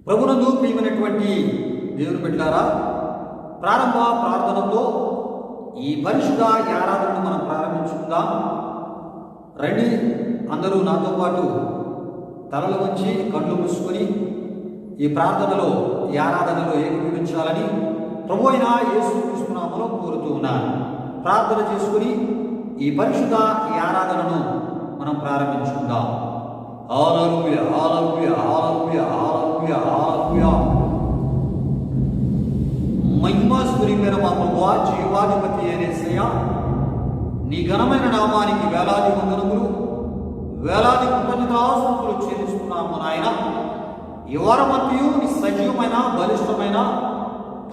ప్రభునందు ప్రియమైనటువంటి దేవుని బిడ్డలారా, ప్రారంభ ప్రార్థనతో ఈ పరిశుద్ధ ఆరాధనను మనం ప్రారంభించుకుందాం. రండి, అందరూ నాతో పాటు తలలు వంచి కళ్ళు మూసుకొని ఈ ప్రార్థనలో, ఈ ఆరాధనలో ఏకీభవించాలని ప్రభు అయిన యేసుక్రీస్తు నామములో కోరుతూ ఉన్నాను. ప్రార్థన చేసుకుని ఈ పరిశుద్ధ ఈ ఆరాధనను మనం ప్రారంభించుకుందాం. హల్లెలూయా, హల్లెలూయా, హల్లెలూయా, హల్లెలూయా, హల్లెలూయా. మహిమాస్ఫురిమైన మా ప్రభువా, జీవాధిపతి అయిన యేసయ్యా, నీ ఘనమైన నామానికి వేలాది వందనములు, వేలాది కృతజ్ఞతాస్తుతులు చెల్లిస్తున్నాము నాయన. ఈ వారమంతయు నీ సజీవమైన, బలిష్టమైన,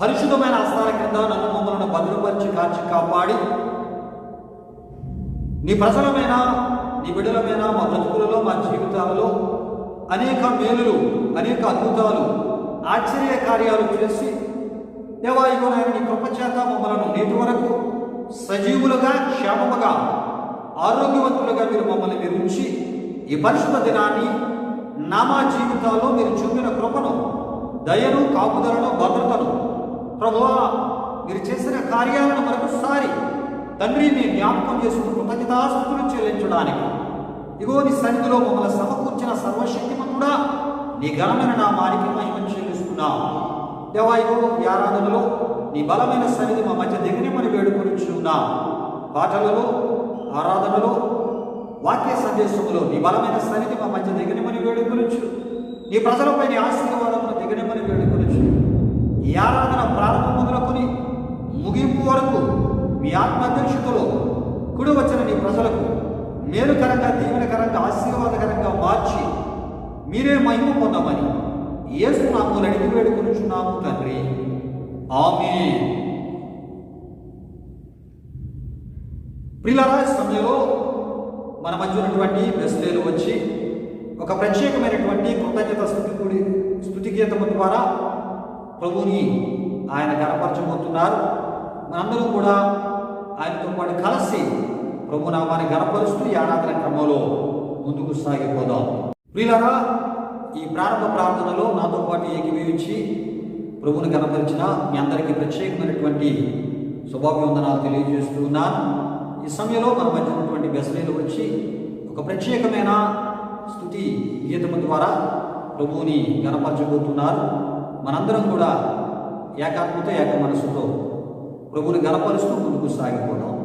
పరిశుద్ధమైన హస్తాల కింద నన్ను మమ్మల్ని భద్రపరిచి కాచి కాపాడి నీ ప్రజలమైన, నీ బిడ్డలమైన మా బ్రతుకులలో, మా జీవితాలలో అనేక మేలులు, అనేక అద్భుతాలు, ఆశ్చర్య కార్యాలు చేసి దేవా, ఇగో నాయన నీ కృపచేత మమ్మలను నేటి వరకు సజీవులుగా, క్షేమముగా, ఆరోగ్యవంతులుగా మీరు మమ్మల్ని ఉంచి ఈ పరిశుద్ధ దినాన్ని మా జీవితాల్లో మీరు చూపిన కృపను, దయను, కాపుదలను, భద్రతను ప్రభువా, మీరు చేసిన కార్యాలను మరొకసారి తండ్రి నీ జ్ఞాపకం చేసుకుని కృతజ్ఞతాస్తుతులు చెల్లించడానికి ఇగో నీ సన్నిధిలో మమ్మల్ని సమకూర్చిన సర్వశక్తిమంతుడా, నీ ఘనమైన నామానికి మహిమ చెల్లిస్తున్నాం. దేవా, ఇగో ఈ ఆరాధనలో నీ బలమైన సన్నిధి మా మధ్య దిగనిమని వేడుకొనిచున్నాం. పాటలలో, ఆరాధనలో, వాక్య సందేశములో నీ బలమైన సన్నిధి మా మధ్య దిగనిమని వేడుకొనిచు, నీ ప్రజలపై నీ ఆశీర్వాదమును దిగనిమని వేడుకొనిచు. ఈ ఆరాధన ప్రారంభం మొదలుకొని ముగింపు వరకు మీ ఆత్మాధ్యక్షతలో కుడి వచ్చిన నీ ప్రజలకు మేలుకరంగా, దీవెనకరంగా, ఆశీర్వాదకరంగా మార్చి మీరే మహిమ పొందమని యేసు నామములో అడిగి వేడుకొనుచున్నాము తండ్రి, ఆమేన్. ప్రియులారా, సమయంలో మన మధ్య ఉన్నటువంటి బెస్లేలు వచ్చి ఒక ప్రత్యేకమైనటువంటి కృతజ్ఞత స్తుతి గీతము ద్వారా ప్రభుని ఆయన గణపరచబోతున్నారు. మనందరూ కూడా ఆయనతో పాటు కలిసి ప్రభు నామాన్ని గణపరుస్తూ ఈ ఆరాధన క్రమంలో ముందుకు సాగిపోదాం. ప్రియులారా, ఈ ప్రారంభ ప్రార్థనలో నాతో పాటు ఏకీభవించి ప్రభుని గణపరిచిన మీ అందరికీ ప్రత్యేకమైనటువంటి శుభాభివందనాలు తెలియజేస్తూ ఉన్నాను. ఈ సమయంలో మన మధ్య ఉన్నటువంటి బెసలేలు వచ్చి ఒక ప్రత్యేకమైన స్తుతి గీతము ద్వారా ప్రభువుని గణపరచబోతున్నారు. మనందరం కూడా ఏకాత్మతో, ఏక మనసుతో ప్రభువుని గణపరుస్తూ ముందుకు సాగిపోదాం.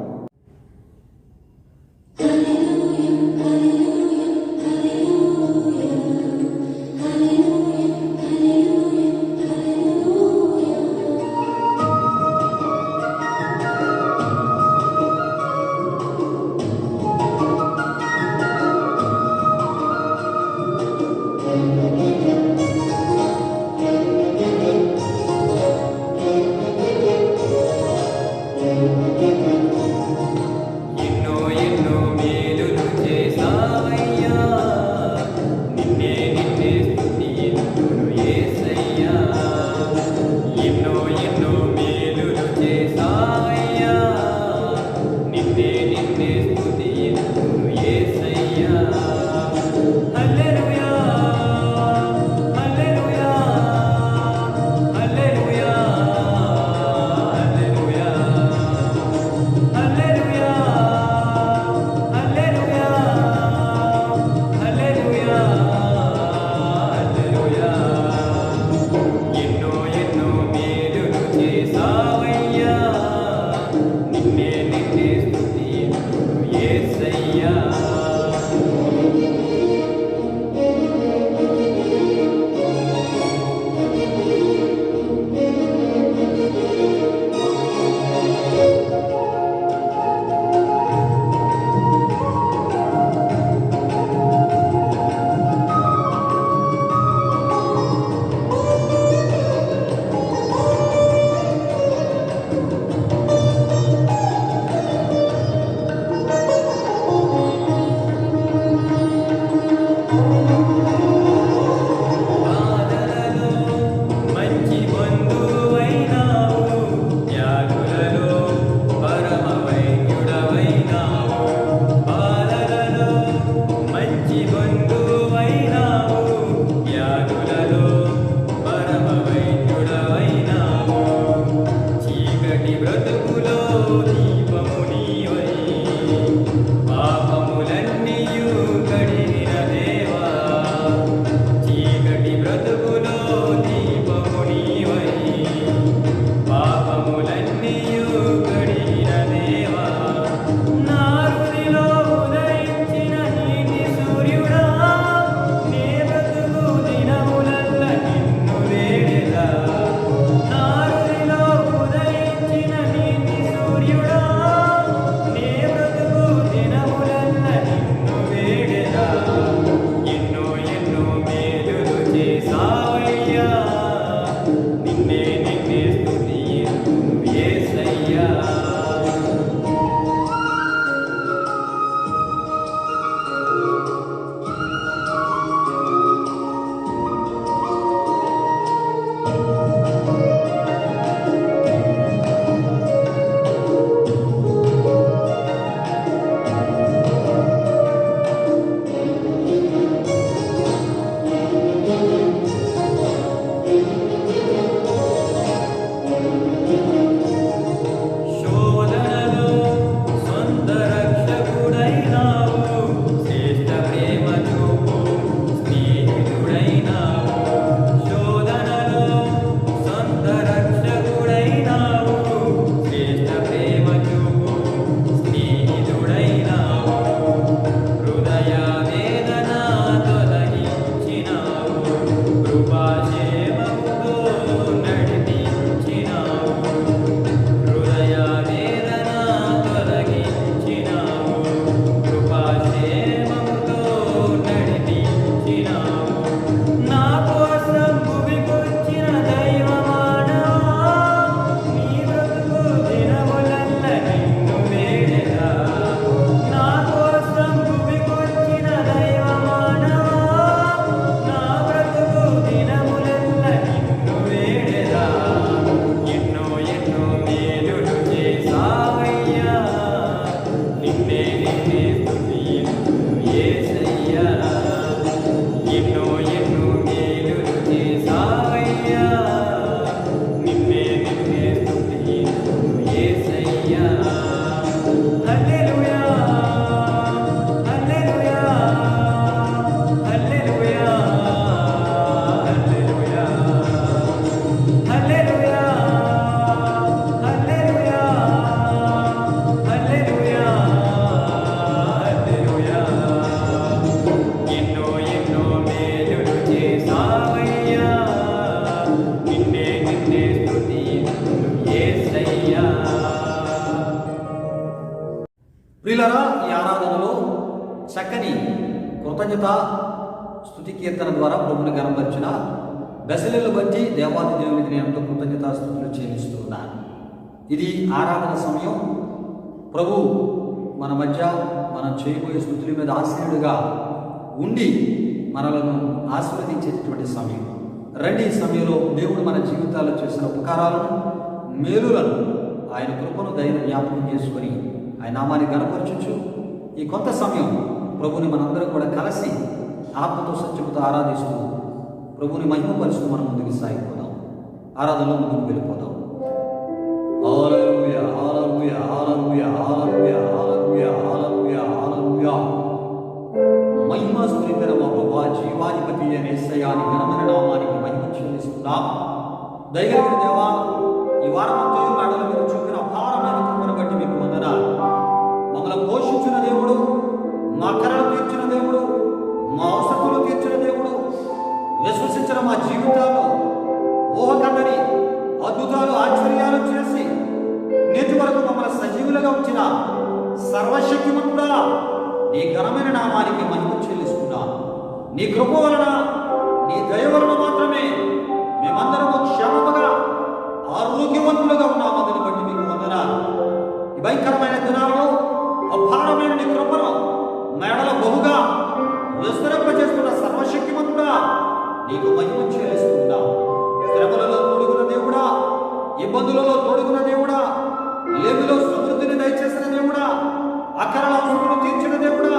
కృతజ్ఞత స్తుతి కీర్తన ద్వారా ప్రభుని గణపరిచిన బెసలను బట్టి దేవాది దేవునికి నేను ఎంతో కృతజ్ఞతాస్తుతులు చెల్లిస్తున్నాను. ఇది ఆరాధన సమయం. ప్రభు మన మధ్య మనం చేయబోయే స్తుతుల మీద ఆశీనుడుగా ఉండి మనలను ఆశీర్వదించేటటువంటి సమయం. రండి, ఈ సమయంలో దేవుడు మన జీవితాల్లో చేసిన ఉపకారాలను, మేలులను, ఆయన కృపను, దయను జ్ఞాపకం చేసుకొని ఆయన నామాన్ని గణపరచుచు ఈ కొంత సమయం ప్రభుని మనందరం కూడా కలిసి ఆత్మతో సత్యముతో ఆరాధిస్తూ ప్రభుని మహిమపరుస్తూ మనం ముందుకు సాగిపోదాం. ఆరాధనలో ముందుకు వెళ్ళిపోదాం. హల్లెలూయా, హల్లెలూయా, హల్లెలూయా, హల్లెలూయా, హల్లెలూయా, హల్లెలూయా, హల్లెలూయా. మహిమ స్వరూపైన మా ప్రభువా, జీవాధిపతి అనే యేసయ్యాని ఘనమైన నామానికి మహిమ చెల్లిస్తున్నాం. దయగలిగిన దేవా, ఈ వారమంతయు నాడల మీద చూపిన అపారమైన కృపను బట్టి మీకు వందనాలు. మమ్మల్ని పోషించిన దేవుడు, మా కరలు తీర్చిన దేవుడు, మా అవసరతలు తీర్చిన దేవుడు, విశ్వసించిన మా జీవితాల్లో ఊహకందని అద్భుతాలు, ఆశ్చర్యాలు చేసి నేటి వరకు మమ్మల్ని సజీవులుగా ఉంచిన సర్వశక్తిమంతుడా, నీ ఘనమైన నామానికి మహిమ చెల్లిస్తున్నాం. నీ కృప వలన, నీ దయ వలన మాత్రమే మేమందరము క్షేమముగా ఆరోగ్యవంతులుగా ఉన్నామని బట్టి మీకు వందనాలు. ఈ భయంకరమైన దినాలలో అపారమైన నీ కృపను మేడల బహుగా విస్తరింపజేస్తున్న సర్వశక్తిమంతుడా, నీకు మహిమ చెల్లిస్తున్నాం. శ్రమలలో తోడుగున్న దేవుడా, ఇబ్బందులలో తోడుగున్న దేవుడా, లేమిలో సమృద్ధిని దయచేసిన దేవుడా, అకరణ అవసరములు తీర్చిన దేవుడా,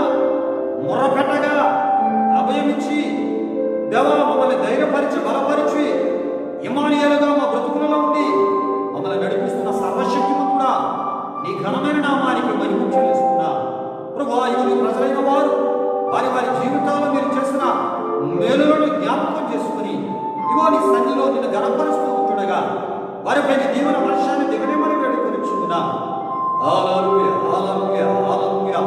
మొర్రపెట్టగా అభయమిచ్చి దేవా మమ్మల్ని ధైర్యపరిచి బలపరిచి ఇమానియలుగా మా బ్రతుకులలో ఉండి మమ్మల్ని నడిపిస్తున్న సర్వశక్తిమంతుడా, నీ ఘనమైన నామానికి మహిమ చెల్లిస్తున్నా. ప్రభువా, ఇవన్నీ ప్రజలైన వారు వారి వారి జీవితాల్లో మీరు చేసిన మేలులను జ్ఞాపకం చేసుకుని ఇగో నీ సన్నిధిలో నిన్ను గణపరుస్తూ ఉంటుండగా వారిపై నీ దీవెన వర్షాన్ని దిగనేమని వేడుకొనిచున్నా. హల్లెలూయా, హల్లెలూయా, హల్లెలూయా.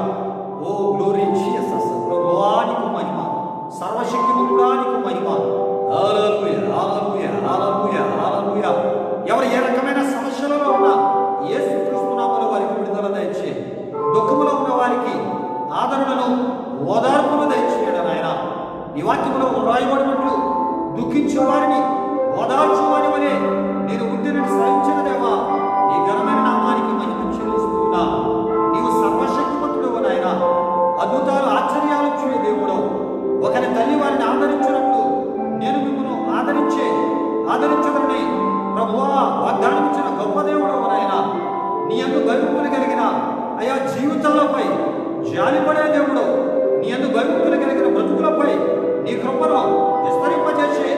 Oh glory Jesus. ప్రభువా, నీకు మహిమ, సర్వశక్తిమంతుడా నీకు మహిమ. హల్లెలూయా, హల్లెలూయా, హల్లెలూయా, హల్లెలూయా. ఎవరు ఏ రకమైన సమస్యలలో ఉన్నా యేసుక్రీస్తు నామములో వారికి విడుదల దయచేయండి. దుఃఖములో ఉన్న వారికి ఆదరణను, ఓదార్పును దయచేయడం నాయన. నీ వాక్యములో రాయబడినట్లు దుఃఖించే వారిని ఓదార్చు వారి వలె నేను ఉండినని శ్రమించిన దేవా, నీ ఘనమైన నామానికి మహిమ చెల్లిస్తున్నా. నీవు సర్వశక్తిమంతుడవు నాయన. అద్భుతాలు, ఆశ్చర్యాలు చేయ దేవుడు. ఒకరి తల్లి వారిని ఆదరించినట్లు నేను మిమ్మల్ని ఆదరించదని ప్రభువా వాగ్దానం ఇచ్చిన గొప్ప దేవుడు నాయన. నీ యందు భయభక్తులు కలిగిన అయా జీవితాలపై జాలిపడే దేవుడు, నీ యందు భయభక్తులు కలిగిన బ్రతుకులపై నీ కృపను విస్తరింపజేసే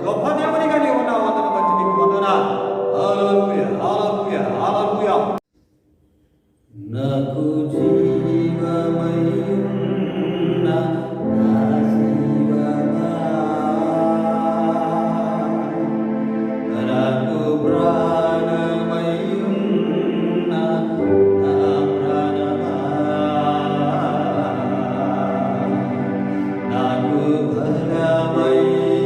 గొప్ప దేవునిగా నీవు ఉన్నావు. అందును బట్టి నీకు వందనాలు. హల్లెలూయా, హల్లెలూయా, హల్లెలూయా. నాకు జీవమయున్న నా జీవమా, నాకు ప్రాణమయున్న నా ప్రాణమా, నాకు బలమయున్న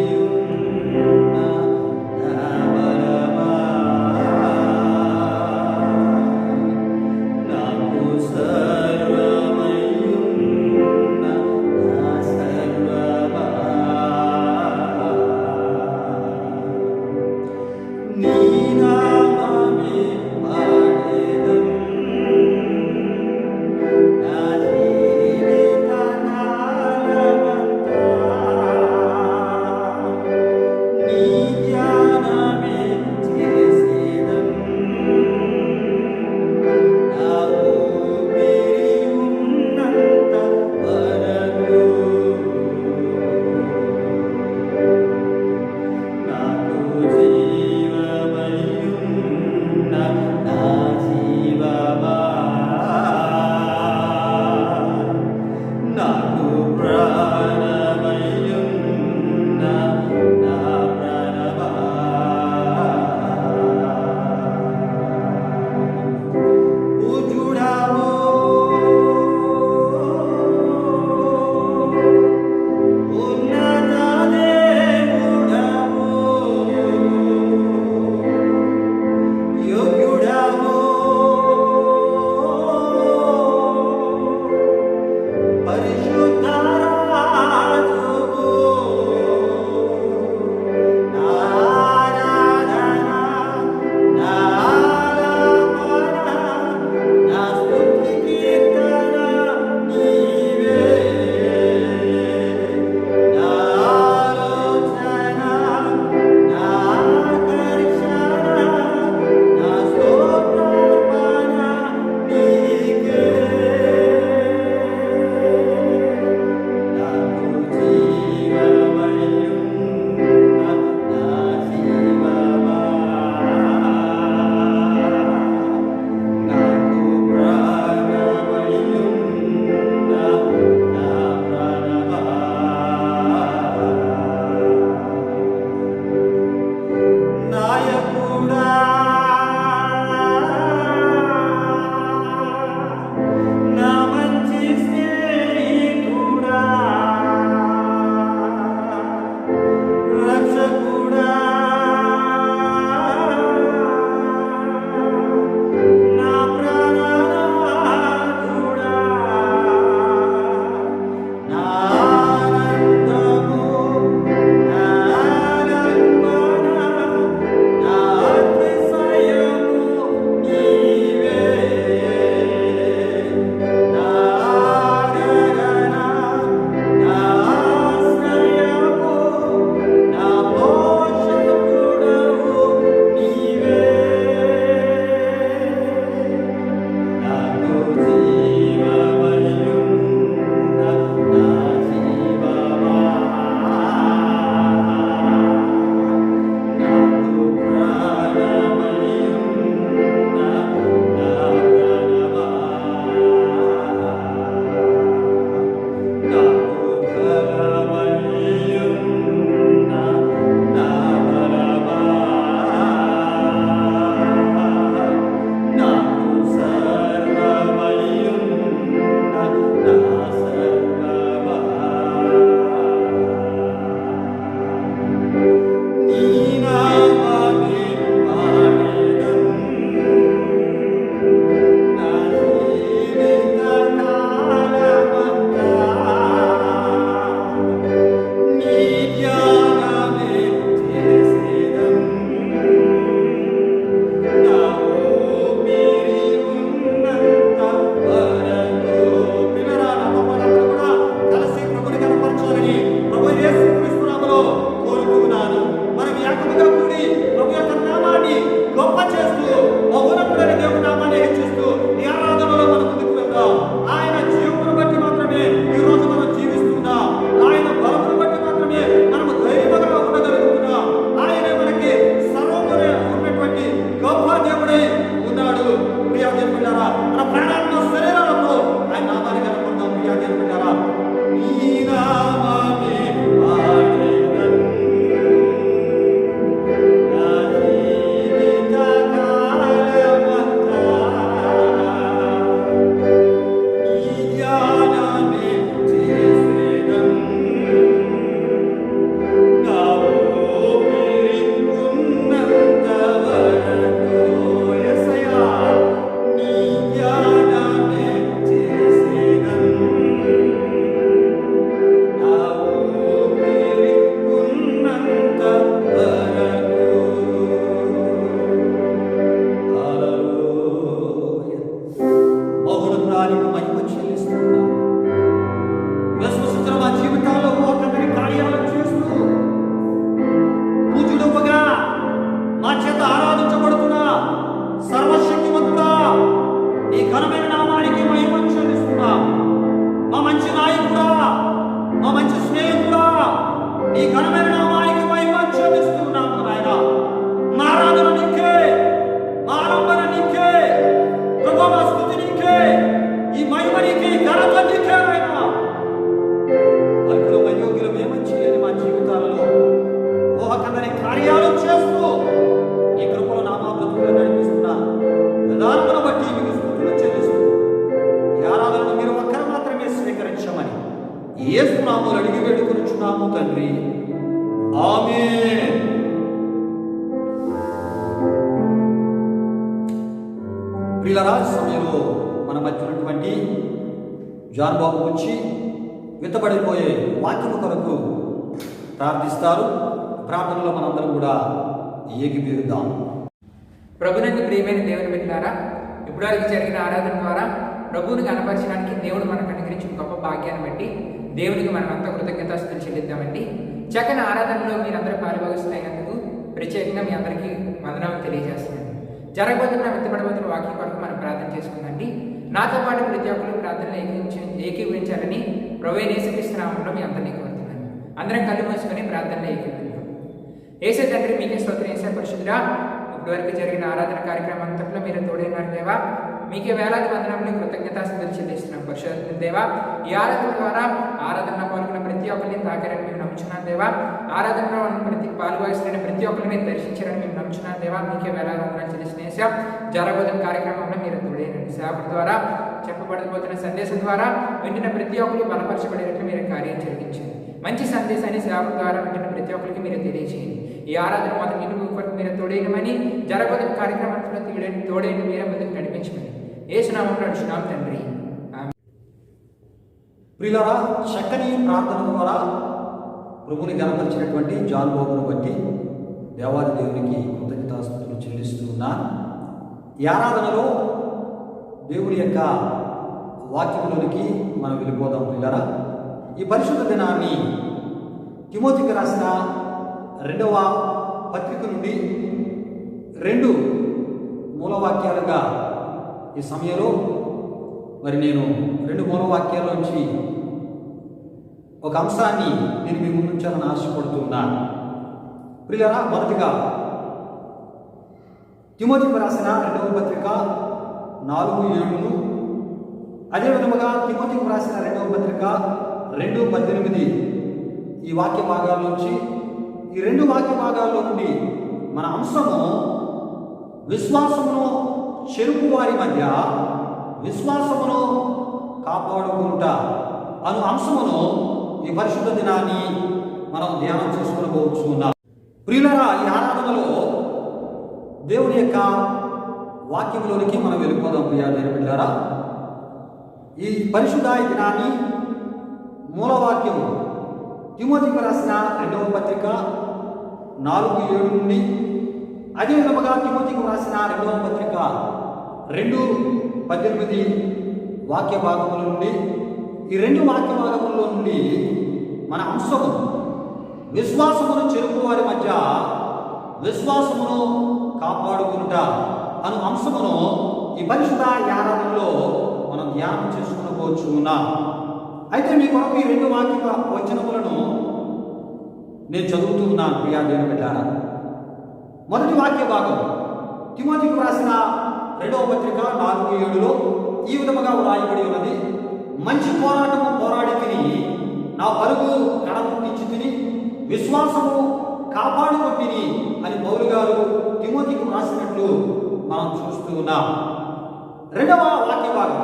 చేస్తూ మహోన్నతుడైన దేవుని నామాన్ని హెచ్చిస్తూ ఈ ఆరాధనలో మనం ముందుకు వెళ్దాం. ఆయన జీవమును బట్టి మాత్రమే ఈ రోజు మనం జీవిస్తున్నాం. ఆయన బలమును బట్టి మాత్రమే మనము ధైర్యంగా ఉండగలుగుతున్నాం. ఆయనే మనకి సర్వమున ఉన్నటువంటి గొప్ప దేవుడై ఉన్నాడు. ప్రియా దేవులారా, మన ప్రాణాత్మ శరీరాలతో ఆయన నామాన్ని కనుకుందాం. ప్రియా దేవులారా, ఈ నామమే వాడేదన్ నా జీవిత కాలమంతా, ఈ ధ్యానమే చేసేదన్ నా ఊపిరి ఉన్నంత వరకు. యేసయ్యా, నీ ధ్యానమే చేసేదన్ నా ఊపిరి ఉన్నంత వరకు. హల్లెలూయా. మహోన్నతుడానికి మహిమ చెల్లిస్తున్నాం. విశ్వసించిన మా జీవితాల్లో ఒకరి కార్యాలను చేస్తూ పూజుడుగా మా చేత ఆరాధించబడుతున్న సర్వశక్తివంతుడా, నీ ఘనమైన నామానికి మహిమ చెల్లిస్తున్నాం. మా మంచి నాయకుడా, మా మంచి స్నేహితుడా, నీ ఘనమైన నామానికి మహిమ చెల్లిస్తున్నాం. నాయన, మా ఆరాధన నీకే, మా ఆరంభన నీకే, ప్రభు మా స్తుతి నీకే, ఈ మహిమ నీకే, ఘనత నీకే. నాయన, అల్పులం అయోగ్యులం ఏమని చేయని మా జీవితాలలో ఊహకందని కార్యాలు చేస్తూ నీ కృపలో నామా బ్రతుకులు నడిపిస్తున్న విధానమును బట్టి మీకు స్తుతులు చెల్లిస్తూ ఈ ఆరాధనను మీరు ఒక్కరు మాత్రమే స్వీకరించమని యేసు నామములో అడిగి వేడుకొనుచున్నాము తండ్రి. ఆమేన్. ప్రియులారా, సమయంలో మన మధ్య ఉన్నటువంటి జాన్ బాబు వచ్చి విత్తబడిపోయే వాక్యము కొరకు ప్రార్థిస్తారు. ప్రార్థనలో మనందరం కూడా ఏకీభవిద్దాం. ప్రభునందు ప్రియమైన దేవుని బిడ్డలారా, ఇప్పటివరకు జరిగిన ఆరాధన ద్వారా ప్రభువుని కనపరచడానికి దేవుడు మనకు అనుగ్రహించిన గొప్ప భాగ్యాన్ని బట్టి దేవునికి మనమంతా కృతజ్ఞతాస్తుతులు చెల్లిద్దామండి. చక్కని ఆరాధనలో మీరందరూ పాల్గొస్తున్నందుకు ప్రత్యేకంగా మీ అందరికీ వందనాలు తెలియజేస్తున్నాను. జరగబోతున్న విత్తబడబోతున్న వాక్యం కొరకు మనం ప్రార్థన చేసుకుందండి. నాతో పాటు ప్రతి ఒక్కరు ప్రార్థనలు ఏకీభవించాలని ప్రభువైన యేసుక్రీస్తు నామములో మీ అందరినీ కోరుతున్నాను. అందరం కళ్ళు మూసుకొని ప్రార్థనలో ఏకీభవిద్దాం. యేసు తండ్రి, మీకే స్తోత్రం. యేసు పరిశుద్ధుడా, ఇప్పటివరకు జరిగిన ఆరాధన కార్యక్రమం అంతట్లో మీరు తోడైనారు దేవా. మీకే వేలాది వందనములు కృతజ్ఞతాస్తుతులు చెల్లిస్తున్నాం. పరిశుద్ధ దేవా, ఈ ఆరాధన ద్వారా ఆరాధనలో పాల్గొన్న ప్రతి ఒక్కరిని తాకారని మేము నమ్ముచున్నాం దేవా. ఆరాధనలో పాల్గొస్తున్న ప్రతి ఒక్కరిని దర్శించారని మేము నమ్ముచున్నాం దేవా. మీకే వేలాది వందనాలు చెల్లిస్తున్నాం. జరగబోతున్న కార్యక్రమంలో మీరు తోడైనండి. సేవకుడి ద్వారా చెప్పబడబోతున్న సందేశం ద్వారా వింటున్న ప్రతి ఒక్కరు బలపరచబడేటట్లు మీరు కార్యం జరిగించండి. మంచి సందేశాన్ని సేవకుడి ద్వారా వింటున్న ప్రతి ఒక్కరికి మీరు తెలియజేయండి. ఈ ఆరాధన మొదటి నిలుపు వరకు మీరు తోడైనమని, జరగబోతున్న కార్యక్రమంలో తోడైన మీరే ముందుకు నడిపించమని యేసు నామములో అడుగుచున్నాం తండ్రి. ప్రియులారా, చక్కని ప్రార్థన ద్వారా ప్రభుని గణపరిచినటువంటి జాన్ బాబును బట్టి దేవాది దేవునికి కృతజ్ఞతాస్తుతులు చెల్లిస్తూ ఉన్నాను. ఈ ఆరాధనలో దేవుని యొక్క వాక్యంలోనికి మనం వెళ్ళిపోదాం. ప్రియులారా, ఈ పరిశుద్ధ దినాన్ని తిమోతికి రాసిన 2వ పత్రిక నుండి 2 మూలవాక్యాలుగా ఈ సమయంలో మరి నేను 2 మూలవాక్యాల్లోంచి ఒక అంశాన్ని నేను మీ ముందు ఉంచాలని ఆశపడుతున్నాను. ప్రియులారా, మొదటిగా తిమోతికి రాసిన 2వ పత్రిక 4:7, అదే విధముగా తిమోతికి రాసిన 2వ పత్రిక 2:18 ఈ వాక్య భాగాల్లోంచి, ఈ 2 వాక్య భాగాల్లో నుండి మన అంశము విశ్వాసమును చెరుపు వారి మధ్య విశ్వాసమును కాపాడుకుంటా అను అంశమును ఈ పరిశుద్ధ దినాన్ని మనం ధ్యానం చేసుకోవచ్చు ఉన్నాం. ప్రియులారా, ఈ ఆరాధనలో దేవుని యొక్క వాక్యంలోనికి మనం వెళ్ళిపోదాం. ప్రియా దేవుని బిడ్డలారా, ఈ పరిశుద్ధ దినాన్ని మూలవాక్యం తిమోతికి రాసిన 2వ పత్రిక 4:7 నుండి, అదే విధముగా తిమోతికి రాసిన 2వ పత్రిక 2:18 వాక్య భాగముల నుండి, ఈ 2 వాక్య భాగముల్లో నుండి మన అంశము విశ్వాసమును చెరుపు వారి మధ్య విశ్వాసమును కాపాడుకుంట అను అంశమును ఈ పరిశుద్ధ ఆరాధనలో మనం ధ్యానం చేసుకునవచ్చు ఉన్నాం. అయితే మీ కొరకు ఈ 2 వాక్య వచనములను నేను చదువుతూ ఉన్నాను ప్రియా దేవుని బిడ్డలారా. మొదటి వాక్య భాగం తిమోతికి రాసిన 2వ పత్రిక 4:7లో ఈ విధముగా వ్రాయబడి ఉన్నది. మంచి పోరాటము పోరాడి తిని, నా పరుగు కడముట్టించి తిని, విశ్వాసము కాపాడుకొంటిని అని పౌలు గారు తిమోతికి రాసినట్లు మనం చూస్తూ ఉన్నాం. 2వ వాక్య భాగం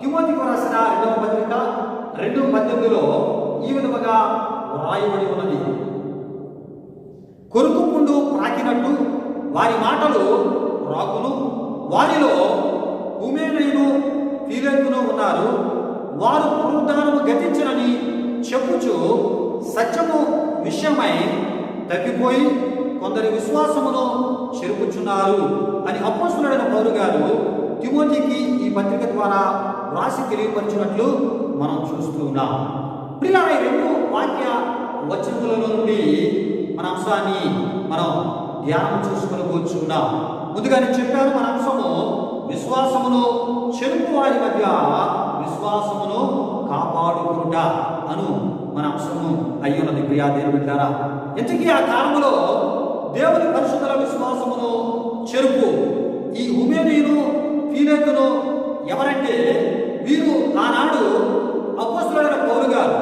తిమోతికి రాసిన 2వ పత్రిక 2:18లో ఈ విధముగా వ్రాయబడి ఉన్నది. కొరుకు పుండు ప్రాకినట్టు వారి మాటలు రాకును, వారిలో హుమేనయును ఫీలెతును ఉన్నారు. వారు పునరుద్ధానము గతించనని చెప్పుచు సత్యము విషయమై తగ్గిపోయి కొందరి విశ్వాసమును చెరుపుచున్నారు అని అపోస్తలుడైన పౌలు గారు తిమోతికి ఈ పత్రిక ద్వారా వ్రాసి తెలియపరిచినట్లు మనం చూస్తూ ఉన్నాం. ప్రియులారా, ఈ 2 వాక్య వచనముల నుండి మన అంశాన్ని మనం ధ్యానం చేసుకొని ఉన్నాం. ముందుగా నేను చెప్పాను, మన అంశము విశ్వాసమును చెరుపు వారి మధ్య విశ్వాసమును కాపాడుకుంట అను మన అంశము అయ్యున్నది ప్రియా దేవుని బిడ్డలారా. ఇంతకీ ఆ కాలములో దేవుని పరిశుద్ధుల విశ్వాసమును చెరుపు ఈ హుమేనీయును ఫీలెతును ఎవరంటే, వీరు ఆనాడు అపోస్తలుడైన పౌలు గారు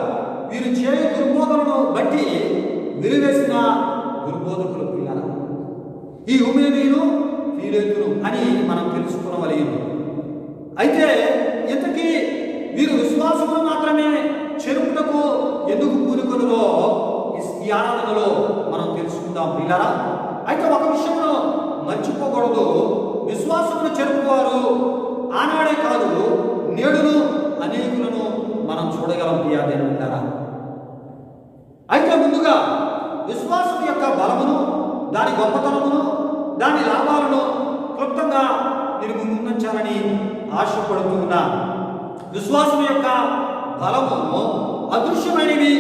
వీరు చేయు దుర్బోధనను బట్టి వెలివేసిన దుర్బోధకులు పిల్లల. ఈ హుమేనీయును ఫీలెతును అని మనం తెలుసుకునవలెను. అయితే ఇంతకీ వీరు విశ్వాసమును మాత్రమే చెరుపుటకు ఎందుకు పూనుకొనురో ఈ ఆరాధనలో మనం తెలుసుకుందాం పిల్లరా. అయితే ఒక విషయంలో మర్చిపోకూడదు, విశ్వాసమును చెరుపువారు ఆనాడే కాదు నేడును అనేకులను మనం చూడగలం ప్రియా దేవుని బిడ్డలారా. అయితే ముందుగా విశ్వాసం యొక్క బలమును, దాని గొప్పతనమును, దాని లాభాలను క్లుప్తంగా నేను ముందుంచాలని ఆశపడుతున్నా. విశ్వాసం యొక్క బలము అదృశ్యమైనవి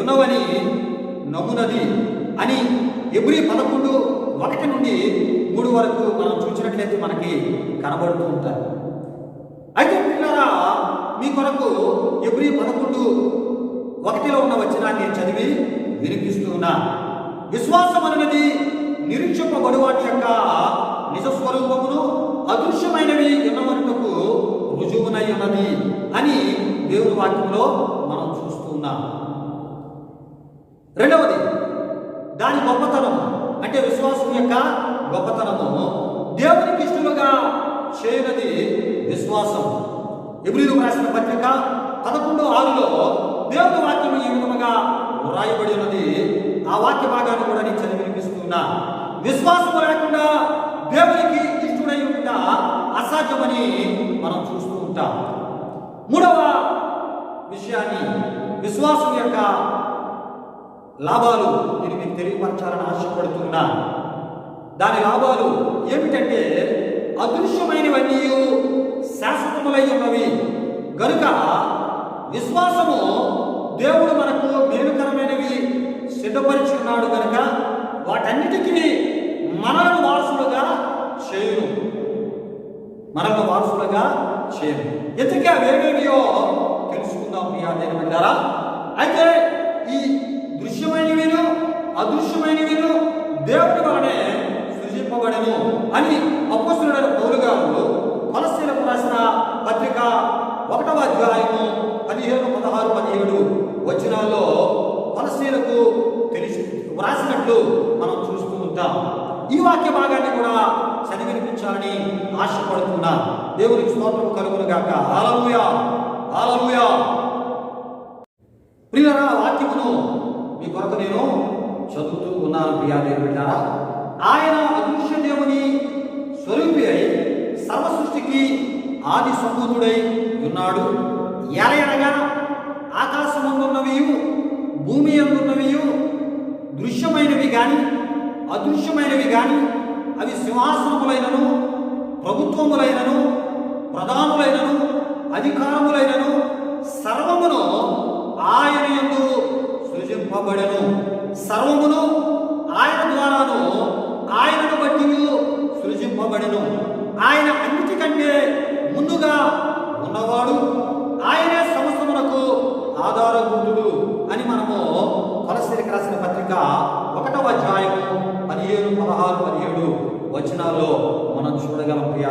ఉన్నవని నమ్మునది అని ఎబ్రీ 11:1 నుండి 3 వరకు మనం చూసినట్లయితే మనకి కనబడుతూ ఉంటారు. అయితే పిల్లరా, మీ కొరకు ఎబ్రీ 11:1లో ఉన్న వచనాన్ని చదివి వినిపిస్తూ ఉన్నా. విశ్వాసం అనేది నిరీక్షింపబడు వాటి యొక్క నిజస్వరూపమును అదృశ్యమైనవి ఉన్నవనుటకు రుజువునై ఉన్నది అని దేవుని వాక్యంలో మనం చూస్తూ ఉన్నాం. రెండవది దాని గొప్పతనము, అంటే విశ్వాసం యొక్క గొప్పతనము దేవునికి ఇష్టలుగా చేయనది విశ్వాసం. ఎబ్రీయులకు రాసిన పత్రిక 11:6లో దేవుని వాక్యం ఈ విధముగా వ్రాయబడి ఉన్నది. ఆ వాక్య భాగాన్ని కూడా నేను చదివి వినిపిస్తున్నా. విశ్వాసము లేకుండా దేవునికి ఇష్టడై ఉంట అసాధ్యమని మనం చూస్తూ ఉంటాం. 3వ విషయాన్ని, విశ్వాసం యొక్క లాభాలు నేను మీకు తెలియపరచాలని ఆశపడుతున్నా. దాని లాభాలు ఏమిటంటే, అదృశ్యమైనవన్నీ శాశ్వతములై ఉన్నవి గనుక విశ్వాసము దేవుడు మనకు మేలుకరమైనవి సిద్ధపరిచి ఉన్నాడు కనుక వాటన్నిటికీ మనల్ని వారసులుగా చేయును. ఎందుకే అవేమేమియో తెలుసుకుందాం ప్రియా దేవుని బిడ్డలారా. అయితే ఈ దృశ్యమైనవిను అదృశ్యమైనవిను దేవుని వలనే సృజింపబడెను అని అపోస్తలుడైన పౌలు గారు కొలస్సీలకు రాసిన పత్రిక 1వ అధ్యాయము 15, 16, 17 వచనాల్లో కొలస్సీలకు తెలిసి వ్రాసినట్లు మనం చూస్తూ ఉంటాం. ఈ వాక్య భాగాన్ని కూడా చదివి వినిపించాలని ఆశపడుతున్నా. దేవునికి స్తోత్రం కలుగును గాక. హల్లెలూయా, హల్లెలూయా. ప్రియులారా, వాక్యమును మీ కొరకు నేను చదువుతూ ఉన్నాను ప్రియా దేవుని బిడ్డలారా. ఆయన అదృశ్య దేవుని స్వరూపి అయి సర్వ సృష్టికి ఆది సంభూతుడై ఉన్నాడు. ఎలయనగా ఆకాశమందున్నవి భూమి అందున్నవి దృశ్యమైనవి గాని అదృశ్యమైనవి గాని అవి సింహాసనములైనను ప్రభుత్వములైనను ప్రధానులైనను అధికారములైనను సర్వమును ఆయన యందు సృజింపబడెను. సర్వమును ఆయన ద్వారాను ఆయన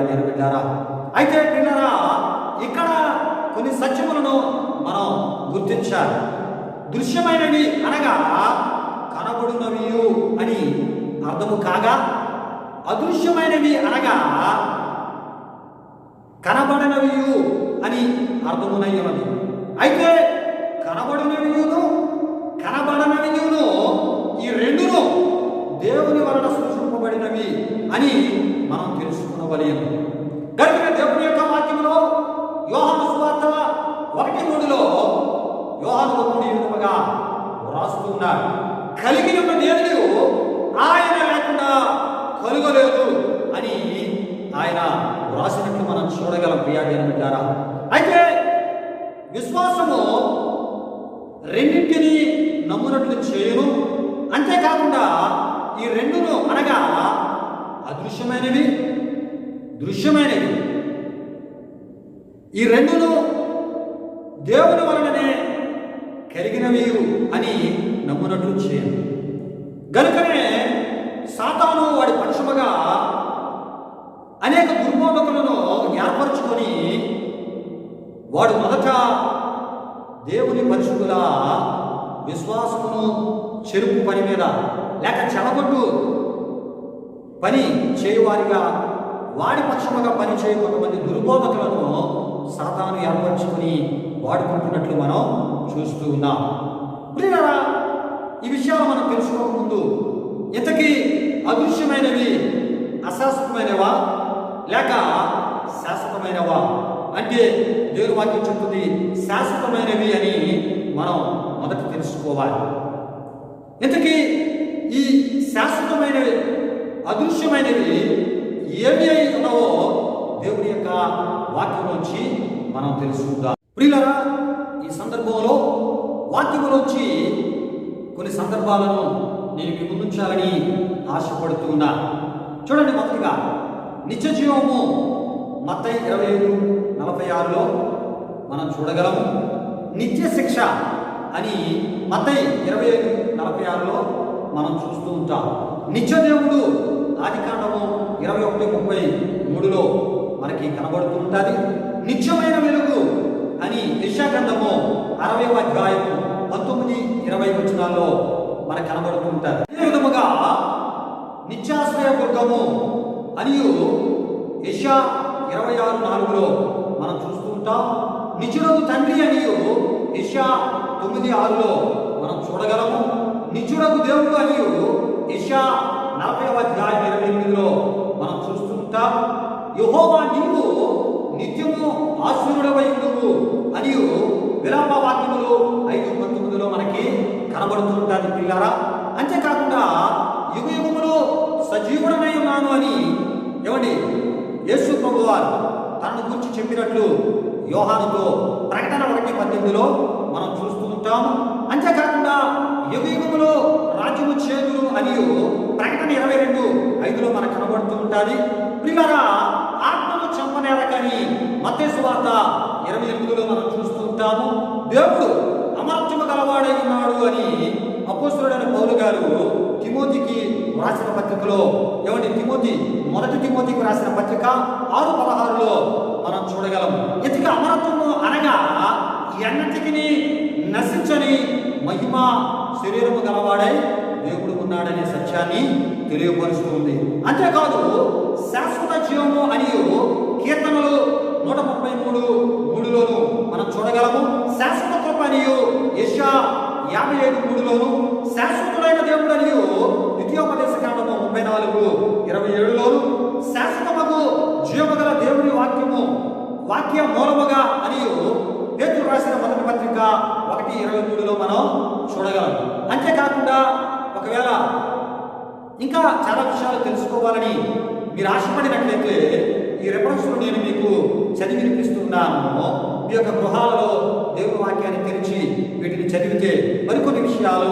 ప్రియాన్ని పెట్టారా. అయితే పిల్లరా, ఇక్కడ కొన్ని సత్యములను మనం గుర్తించాలి. దృశ్యమైనవి అనగా కనబడునవి అని అర్థము కాగా, అదృశ్యమైనవి అనగా కనబడనవి అని అర్థమునయ్యున్నది. అయితే కనబడినవియును కనబడనవియును ఈ రెండును దేవుని వలన సృష్టింపబడినవి అని మనం తెలుసుకునవలెను. గనుక దేవుని యొక్క వాక్యములో యోహాను సువార్త 1:3 యోహాను భక్తుడు ఈ విధముగా వ్రాస్తూ ఉన్నాడు. కలిగి ఉన్న దేవుడు ఆయన లేకుండా కలుగలేదు అని ఆయన వ్రాసినట్లు మనం చూడగలం ప్రియాజ్ఞానం పెట్టారా. అయితే విశ్వాసము రెండింటినీ నమ్మునట్లు చేయును. అంతేకాకుండా ఈ రెండును అనగా అదృశ్యమైనవి, దృశ్యమైనవి, ఈ రెండును దేవుని వలననే కలిగినవి అని నమ్మునట్లు చేయను. గనుకనే సాతాను వాడి పక్షముగా అనేక దుర్బోధకులను ఏర్పరచుకొని వాడు మొదట దేవుని పరిశుద్ధుల విశ్వాసమును చెరుపు పని మీద లేక చెలగొట్టు పని చేయువారిగా వాడి పక్షముగా పని చేయ కొంతమంది దుర్బోధకులను సాతాను ఏర్పరచుకుని వాడుకుంటున్నట్లు మనం చూస్తూ ఉన్నాం. ప్రియులారా, ఈ విషయాలు మనం తెలుసుకోకముందు ఇంతకీ అదృశ్యమైనవి అశాశ్వతమైనవా లేక శాశ్వతమైనవా అంటే దేవుని వాక్యం చెప్తుంది శాశ్వతమైనవి అని మనం మొదట తెలుసుకోవాలి. ఇంతకీ ఈ శాశ్వతమైనవి అదృశ్యమైనవి ఏమి అయి ఉన్నావో దేవుని యొక్క వాక్యం నుంచి మనం తెలుసుకుందాం. ప్రియులారా, ఈ సందర్భంలో వాక్యములోంచి కొన్ని సందర్భాలను నేను మీ ముందుంచాలని ఆశపడుతున్నా. చూడండి, మొదటిగా నిత్య జీవము మత్తయి 25:46 మనం చూడగలము. నిత్య శిక్ష అని మత్తయి 25:46 మనం చూస్తూ ఉంటాం. నిత్య దేవుడు ఆదికాండము 21:33 మనకి కనబడుతూ ఉంటుంది. నిత్యమైన వెలుగు అని యెషయా గ్రంథము 60వ అధ్యాయము 19-20 మనకు కనబడుతూ ఉంటారు. అదే విధముగా నిత్యాశ్రయ దుర్గము అని యెషయా 26:4 మనం చూస్తూ ఉంటాం. నిత్యుడగు తండ్రి అని యెషయా 9:6 మనం చూడగలము. నిత్యుడగు దేవుడు అని యెషయా 40వ అధ్యాయం 28 మనం చూస్తూ ఉంటాం. యెహోవా నీవు నిత్యము ఆశీనుడవై ఉండువు అని విలాప వాక్యములు 5:19 మనకి కనబడుతూ ఉంటారు పిల్లారా. అంతేకాకుండా యుగ యుగములో సజీవుడనై ఉన్నాను అని ఏమండి యేసు ప్రభువారు తనను గురించి చెప్పినట్లు యోహానుతో ప్రకటన 1:18 మనం చూస్తూ ఉంటాము. అంతేకాకుండా యుగ యుగములో రాజ్యము చేదురు అని ప్రకటన 22:5 మనకు కనబడుతూ ఉంటుంది. పిల్లరా, ఆత్మను చంపనేరకని మత్తయి సువార్త 28 మనం చూస్తూ ఉంటాము. దేవుడు అమర్త్యము గలవాడై ఉన్నాడు అని అపోస్తలుడైన పౌలు గారు తిమోతికి రాసిన పత్రికలో మొదటి తిమోతికి రాసిన పత్రిక 6:16 మనం చూడగలం. ఇదిగా అమరత్వము అనగా ఎన్నటికి నశించని మహిమ శరీరము గలవాడై దేవుడు ఉన్నాడనే సత్యాన్ని తెలియపరుస్తుంది. అంతేకాదు శాశ్వత జీవము అని కీర్తనలు 133:3 మనం చూడగలము. శాశ్వత కృప అని యెషయా 55:3 శాశ్వతుడైన దేవుడు అని ద్వితీయోపదేశకాండము 34:27 శాశ్వతమగు జీవము గల దేవుని వాక్య మూలముగా అని పేతురు రాసిన మొదటి పత్రిక 1:23 మనం చూడగలం. అంతేకాకుండా ఒకవేళ ఇంకా చాలా విషయాలు తెలుసుకోవాలని మీరు ఆశపడినట్లయితే ఈ రెఫరెన్స్లు నేను మీకు చదివి వినిపిస్తున్నాను. మీ యొక్క గృహాలలో దేవుని వాక్యాన్ని తెరిచి వీటిని చదివితే మరికొన్ని విషయాలు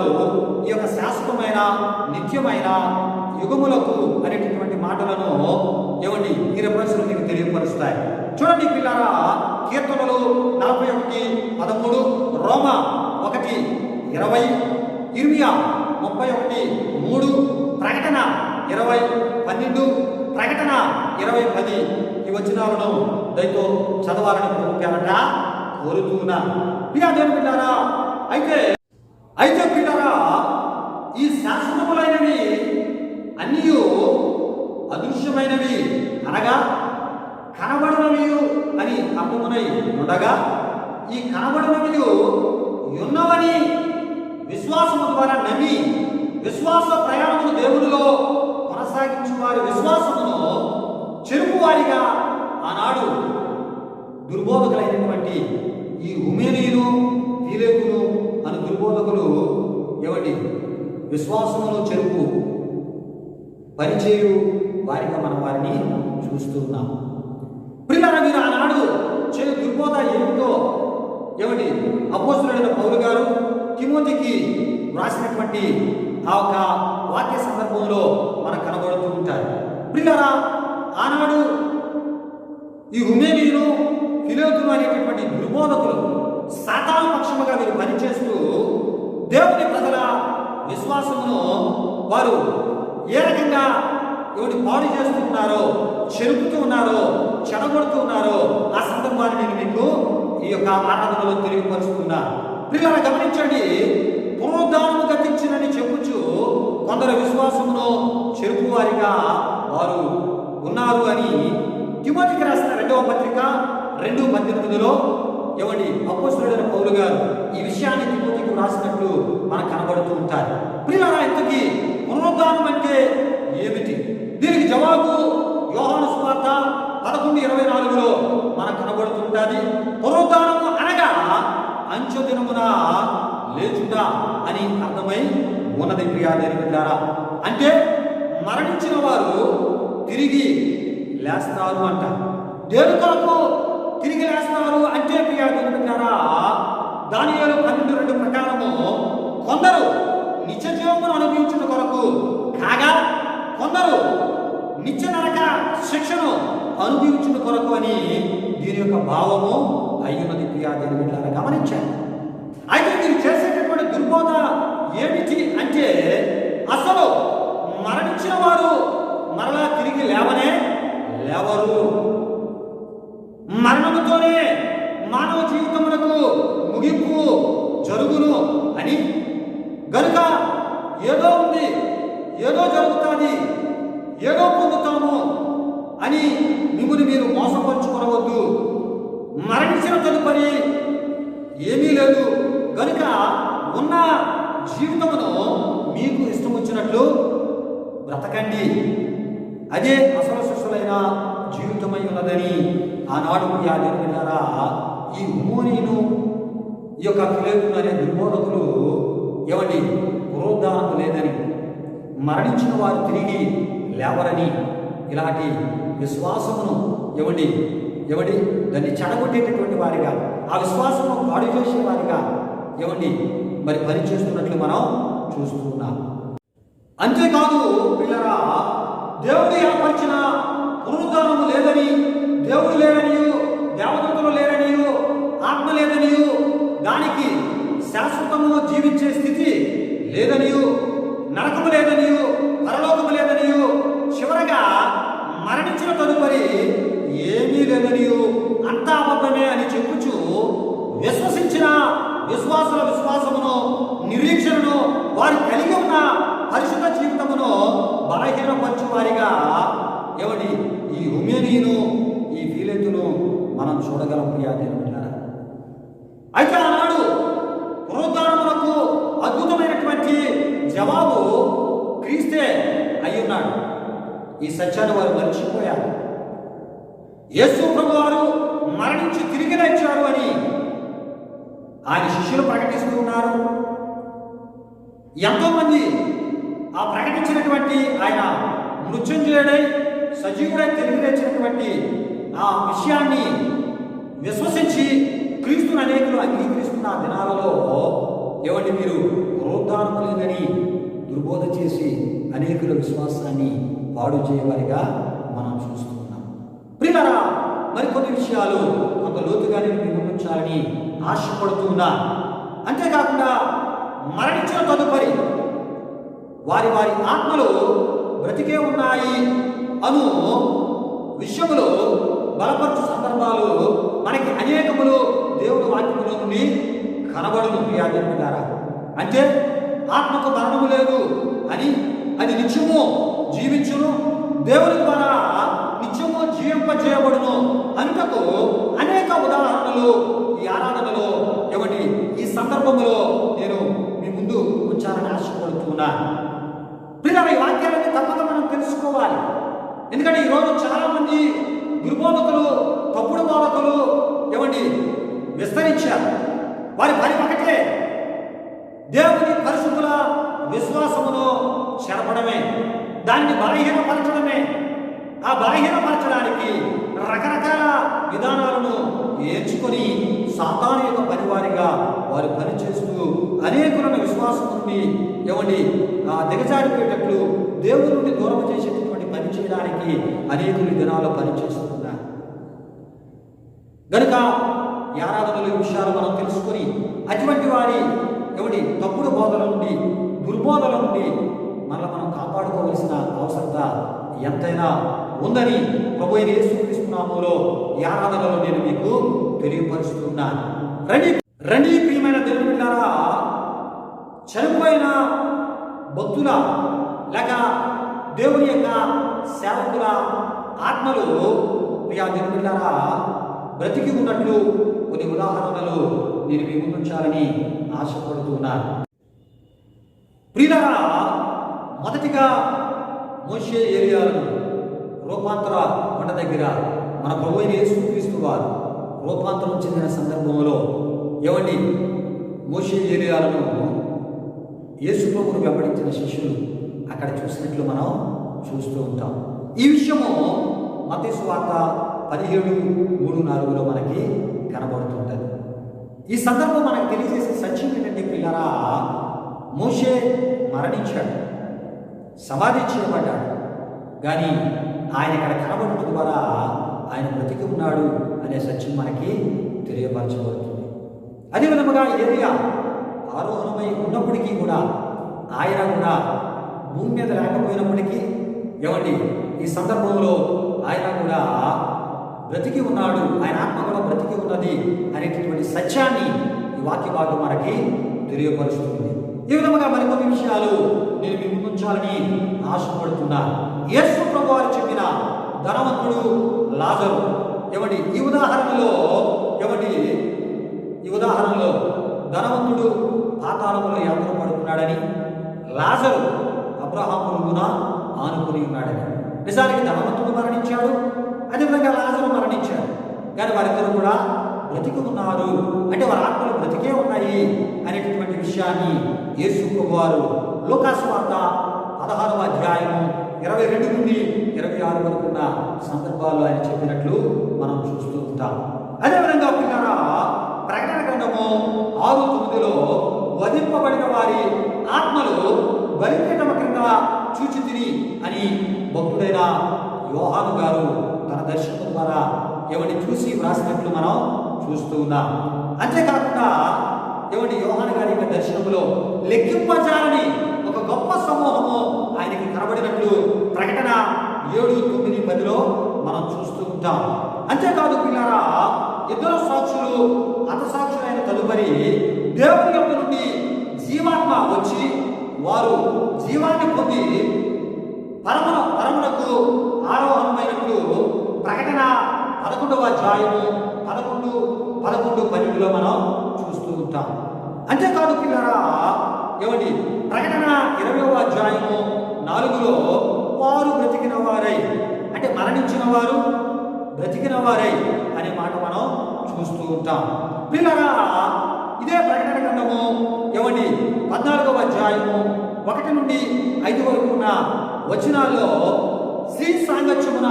ఈ యొక్క శాశ్వతమైన నిత్యమైన యుగములకు అనేటటువంటి మాటలను ఈ రెఫరెన్స్లు మీకు తెలియపరుస్తాయి. చూడండి పిల్లారా, కీర్తనలు 41:13, రోమ 1:20, ఇర్మియా 31:3, ప్రకటన 20:12, ప్రకటన 20:10 వచనాలను దయతో చదవాలని ప్రభు పేరట కోరుతున్నా. ప్రియా దేవుని బిడ్డారా, అయితే బిడ్డారా, ఈ శాశ్వతములైనవి అన్నీ అదృశ్యమైనవి అనగా కనబడినవి అని అర్థమునై ఉండగా, ఈ కనబడినవి ఉన్నవని విశ్వాసము ద్వారా నమ్మి విశ్వాస ప్రయాణమును దేవునిలో కొనసాగించు వారి విశ్వాసమును చెరుపువారిగా ఆనాడు దుర్బోధకులైనటువంటి ఈ హుమేనీయులు, ఫీలేకులు అను దుర్బోధకులు విశ్వాసమును చెరుపు పనిచేయు వారిగా మనం వారిని చూస్తూ ఉన్నాం. ప్రియులారా, మీరు ఆనాడు చేయు దుర్బోధ ఏమిటో అపోస్తలుడైన పౌలు గారు తిమోతికి వ్రాసినటువంటి ఆ ఒక వాక్య సందర్భంలో మనకు కనబడుతూ ఉంటారు. ప్రియులారా, ఆనాడు ఈ హుమేనీయులు, ఫిలేతులు అనేటటువంటి దుర్బోధకులు సాతాను పక్షముగా వీరు పనిచేస్తూ దేవుని ప్రజల విశ్వాసమును వారు ఏ రకంగా పాడు చేస్తూ ఉన్నారో, చెరుపుతూ ఉన్నారో, చెడగొడుతూ ఉన్నారో ఆ సందర్భాన్ని నేను మీకు ఈ యొక్క ఆరాధనలో తెలియపరుస్తున్నా. ప్రియులారా, గమనించండి. పునరుద్ధానము గతించినని చెప్పుచు కొందరు విశ్వాసమును చెరుపు వారిగా వారు ఉన్నారు అని తిమోతికి రాసిన 2వ పత్రిక 2:18లో అపోస్తలుడైన పౌలు గారు ఈ విషయాన్ని తిమోతికి రాసినట్లు మనకు కనబడుతూ ఉంటారు. ప్రియులారా, ఇంతకీ పునరుద్ధానం అంటే ఏమిటి? దీనికి జవాబు యోహాను సువార్త 11:24లో మనకు కనబడుతుంటుంది. పునరుద్ధానము అనగా అంచె దినమున లేచుట అని అర్థమై ఉన్నది. ప్రియాదేవి బిడ్డారా, అంటే మరణించిన వారు తిరిగి లేస్తారు అంట. దేని కొరకు తిరిగి లేస్తారు అంటే ప్రియాదేవి బిడ్డారా, దానియేలు 12:2 ప్రకారము కొందరు నిత్య జీవమును అనుభవించుట కొరకు కాగా కొందరు నిత్య నరక శిక్షను అనుభవించుట కొరకు అని దీని యొక్క భావము అయ్యున్నది. ప్రియాదేవి బిడ్డారా, గమనించారు. అయితే మీరు చేసేటటువంటి దుర్బోధ ఏమిటి అంటే అసలు మరణించిన వారు మరలా తిరిగి లేవరు. మరణముతోనే మానవ జీవితములకు ముగింపు జరుగును అని గనుక ఏదో ఉంది, ఏదో జరుగుతుంది, ఏదో పొందుతాము అని మిమ్మల్ని మీరు మోసపరుచుకోవద్దు. మరణించిన తదుపరి ఏమీ లేదు గనుక ఉన్న జీవితమును మీకు ఇష్టం వచ్చినట్లు బ్రతకండి, అదే అసలు శిష్యులైన జీవితమై ఉన్నదని ఆనాడు విన్నారా. ఈ హుమోనీను, ఈ యొక్క ఫిలేతులు అనే దుర్బోధకులు పునరుద్ధానము లేదని, మరణించిన వారు తిరిగి లేవరని, ఇలాంటి విశ్వాసమును దాన్ని చెడగొట్టేటటువంటి వారిగా, ఆ విశ్వాసము పాడు చేసే వారిగా మరి పనిచేస్తున్నట్లు మనం చూస్తూ ఉన్నాం. అంతేకాదు పిల్లరా, దేవుడు ఏర్పరిచిన పునరుద్ధానము లేదని, దేవుడు లేడనియు, దేవదూతలు లేడనియు, ఆత్మ లేదనియు, దానికి శాశ్వతము జీవించే స్థితి లేదనియు, నరకము లేదనియు, పరలోకము లేదనియు, చివరగా మరణించిన తదుపరి ఏమీ లేదనియు, అంతా అబద్ధమే అని చెప్పుచు విశ్వసించిన విశ్వాసుల విశ్వాసమును, నిరీక్షణను, వారు కలిగి ఉన్న పరిశుద్ధ జీవితమును బలహీనపరచు వారిగా ఈ హుమేనీయును, ఈ ఫిలేతును మనం చూడగలం. ప్రియాదేవి బిడ్డలారా, అయితే ఆనాడు పునరుద్ధానమునకు అద్భుతమైనటువంటి జవాబు క్రీస్తే అయ్యున్నాడు. ఈ సత్యాన్ని వారు మర్చిపోయారు. యేసు ప్రభు వారు మరణించి తిరిగి లేచారు అని ఆయన శిష్యులు ప్రకటిస్తూ ఉన్నారు. ఎంతోమంది ఆ ప్రకటించినటువంటి ఆయన మృత్యుంజయుడై సజీవుడై తిరిగి లేచినటువంటి ఆ విషయాన్ని విశ్వసించి క్రీస్తుని అనేకులు అంగీకరిస్తున్న ఆ దినాలలో మీరు పునరుద్ధానము లేదని దుర్బోధ చేసి అనేకుల విశ్వాసాన్ని పాడు చేయవారిగా మనం చూస్తున్నాం. ప్రియులారా, మరికొన్ని విషయాలు కొంత లోతుగానే మీరు ముందుంచాలని ఆశపడుతున్నా. అంతేకాకుండా మరణించిన తదుపరి వారి ఆత్మలు బ్రతికే ఉన్నాయి అను విషయంలో బలపరచు సందర్భాలు మనకి అనేకములు దేవుని వాక్యములో నుండి కనబడును ప్రియాజనులారా. అంటే ఆత్మకు మరణము లేదు అని, అది నిత్యము జీవించును, దేవుని ద్వారా నిత్యము జీవింపజేయబడును అనుటకు అనేక ఉదాహరణలు ఈ ఆరాధనలో ఏమిటి ఈ సందర్భంలో నేను మీ ముందు ఉంచాలని ఆశపడుతున్నాను. ప్రియులారా, ఈ వాక్యాలని తప్పక మనం తెలుసుకోవాలి. ఎందుకంటే ఈరోజు చాలా మంది దుర్బోధకులు, తప్పుడు బోధకులు ఏమండి విస్తరించారు. వారి పని ఒకటే, దేవుని పరిశుద్ధుల విశ్వాసమును చెరపడమే, దాన్ని బలహీనపరచడమే. ఆ బలహీనపరచడానికి రకరకాల విధానాలను ఎంచుకొని సాతాను యొక్క పనివారిగా వారు పనిచేస్తూ అనేకులను విశ్వాసం నుండి ఏమండి దిగజారిపోయేటట్లు దేవుని నుండి దూరం చేసేటటువంటి పని చేయడానికి అనేకులు దినాలు పనిచేస్తున్నారు. కనుక ఈ ఆరాధనల విషయాలు మనం తెలుసుకొని అటువంటి వారి ఏమిటి తప్పుడు బోధల నుండి, దుర్బోధల నుండి మనం కాపాడుకోవలసిన అవసరత ఎంతైనా ఉందని ప్రభు అయిన యేసుక్రీస్తు నామములో ఈ ఆరాధనలో నేను మీకు తెలియపరుస్తున్నాను. రండి ప్రియమైన దేవుని బిడ్డలారా, చనిపోయిన భక్తుల లేక దేవుని యొక్క సేవకుల ఆత్మలు ప్రియా దేవుని బిడ్డలారా బ్రతికి ఉన్నట్లు కొన్ని ఉదాహరణలు నేను మీ ముందుంచాలని ఆశపడుతున్నాను. ప్రియులారా, మొదటిగా మోషే ఏలియాలను రూపాంతర కొండ దగ్గర మన ప్రభు అయిన యేసుక్రీస్తు వారు రూపాంతరం చెందిన సందర్భంలో ఏమండి మోషే ఏలియాలను యేసు ప్రభువును వెంబడించిన శిష్యులు అక్కడ చూసినట్లు మనం చూస్తూ ఉంటాం. ఈ విషయము మత్తయి సువార్త 17:3-4 మనకి కనబడుతుంటుంది. ఈ సందర్భం మనకు తెలియజేసే సత్యం ఏంటంటే పిల్లరా, మోషే మరణించాడు, సమాధి చేయబడ్డాడు, కానీ ఆయన ఇక్కడ కనబడటం ద్వారా ఆయన బ్రతికి ఉన్నాడు అనే సత్యం మనకి తెలియపరచబడుతుంది. అదే విధముగా ఏలియా ఆరోహణమై ఉన్నప్పటికీ కూడా ఆయన కూడా భూమి మీద లేకపోయినప్పటికీ ఏమండి ఈ సందర్భంలో ఆయన కూడా బ్రతికి ఉన్నాడు, ఆయన ఆత్మ కూడా బ్రతికి ఉన్నది అనేటటువంటి సత్యాన్ని ఈ వాక్య భాగం మనకి తెలియపరుస్తుంది. ఈ విధముగా మరికొన్ని విషయాలు నేను మీ ముందుంచాలని ఆశపడుతున్నాను. యేసు ప్రభువు వారు చెప్పిన ధనవంతుడు లాజరు ఏమండి ఈ ఉదాహరణలో ధనవంతుడు పాతాళములో యాతన పడుతున్నాడని, లాజరు అబ్రహాము పొరుగున ఆనుకుని ఉన్నాడని. నిజానికి ధనవంతుడు మరణించాడు, అదేవిధంగా లాజరు మరణించాడు, కానీ వారిద్దరూ కూడా బ్రతికి ఉన్నారు, అంటే వారి ఆత్మలు బ్రతికే ఉన్నాయి అనేటటువంటి విషయాన్ని యేసు ప్రభువు వారు లూకాసు వార్త 16వ అధ్యాయము 22-26 వరకు ఉన్న సందర్భాల్లో ఆయన చెప్పినట్లు మనం చూస్తూ ఉంటాం. అదేవిధంగా పిల్లరా, ప్రకటన గ్రంథము 6:9 వధింపబడిన వారి ఆత్మలు బలిపీఠం క్రింద చూచితిని అని భక్తుడైన యోహాను గారు తన దర్శనం ద్వారా ఎవరిని చూసి వ్రాసినట్లు మనం చూస్తూ ఉన్నాం. అంతేకాకుండా యోహాను గారి యొక్క దర్శనంలో లెక్కింపజాలని ఒక గొప్ప సమూహము ఆయనకి కనబడినట్లు ప్రకటన 7:9-10 మనం చూస్తూ ఉంటాం. అంతేకాదు పిల్లారా, ఇద్దరు సాక్షులు హతసాక్షులైన తదుపరి దేవుని యొక్క నుండి జీవాత్మ వచ్చి వారు జీవాన్ని పొంది పరమునకు ఆరోహణమైనట్లు ప్రకటన 11వ అధ్యాయము 11-12 మనం చూస్తూ ఉంటాం. అంతేకాదు పిల్లరా, ప్రకటన 20వ అధ్యాయము 4 వారు బ్రతికిన వారై, అంటే మరణించిన వారు బ్రతికిన వారై అనే మాట మనం చూస్తూ ఉంటాం. పిల్లరా, ఇదే ప్రకటన గ్రంథము 14వ అధ్యాయము 1-5 వరకు ఉన్న వచనాల్లో స్త్రీ సాంగత్యమున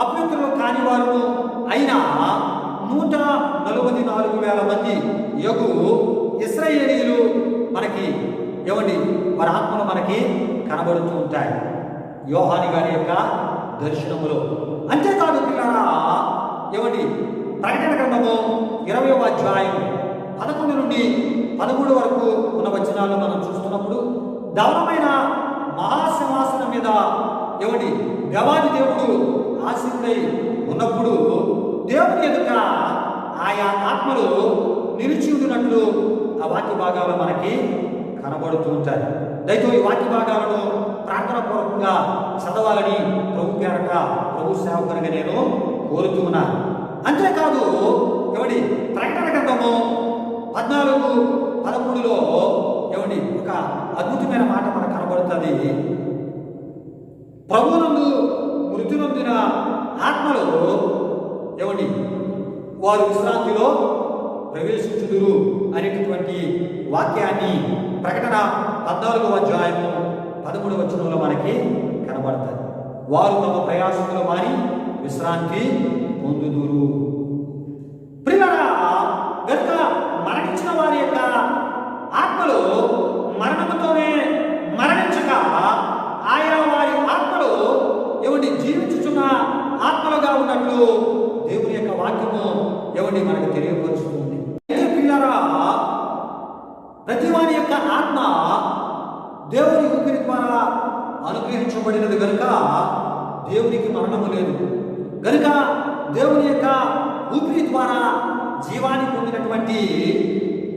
అపవిత్రులు కాని వారు అయిన 144,000 మంది యగు ఇశ్రాయేలీయులు మనకి వారి ఆత్మలు మనకి కనబడుతూ ఉంటాయి యోహాను గారి యొక్క దర్శనములో. అంతేకాదు పిల్లరా, ప్రకటన గ్రంథము 20వ అధ్యాయం 11-13 వరకు ఉన్న వచనాలు మనం చూస్తున్నప్పుడు ధవళమైన మహాసింహాసనం మీద దేవాది దేవుడు ఆసీనుడై ఉన్నప్పుడు దేవుని ఎదుట ఆయా ఆత్మలు నిలిచి ఉండినట్లు ఆ వాక్య భాగాలు మనకి కనబడుతూ ఉంటాయి. దయతో ఈ వాక్య భాగాలను ప్రార్థన పూర్వకంగా చదవాలని ప్రభు పేరట ప్రభు సేవకునిగా నేను కోరుతూ ఉన్నాను. అంతేకాదు ఏమండి, ప్రకటన గ్రంథము 14:13లో ఏమండి ఒక అద్భుతమైన మాట మనకు కనబడుతుంది. ప్రభువునందు మృతి నొందిన ఆత్మలు ఏమండి వారు విశ్రాంతిలో ప్రవేశించుదురు అనేటటువంటి వాక్యాన్ని ప్రకటన 14:13 మనకి కనబడుతుంది. వారు తమ ప్రయాసములు మాని విశ్రాంతి పొందుదురు. ప్రియులారా, గనుక మరణించిన వారి యొక్క ఆత్మలు మరణముతోనే మరణించక ఆయా వారి ఆత్మలు ఏమండి జీవించుచున్న ఆత్మలుగా ఉన్నట్లు దేవుని యొక్క వాక్యము ఏమండి మనకు తెలియపరుస్తుంది. ప్రియులారా, ప్రతి వారి యొక్క ఆత్మ దేవుని ఊపిరి ద్వారా అనుగ్రహించబడినది కనుక దేవునికి మరణము లేదు. కనుక దేవుని యొక్క ఊపిరి ద్వారా జీవాన్ని పొందినటువంటి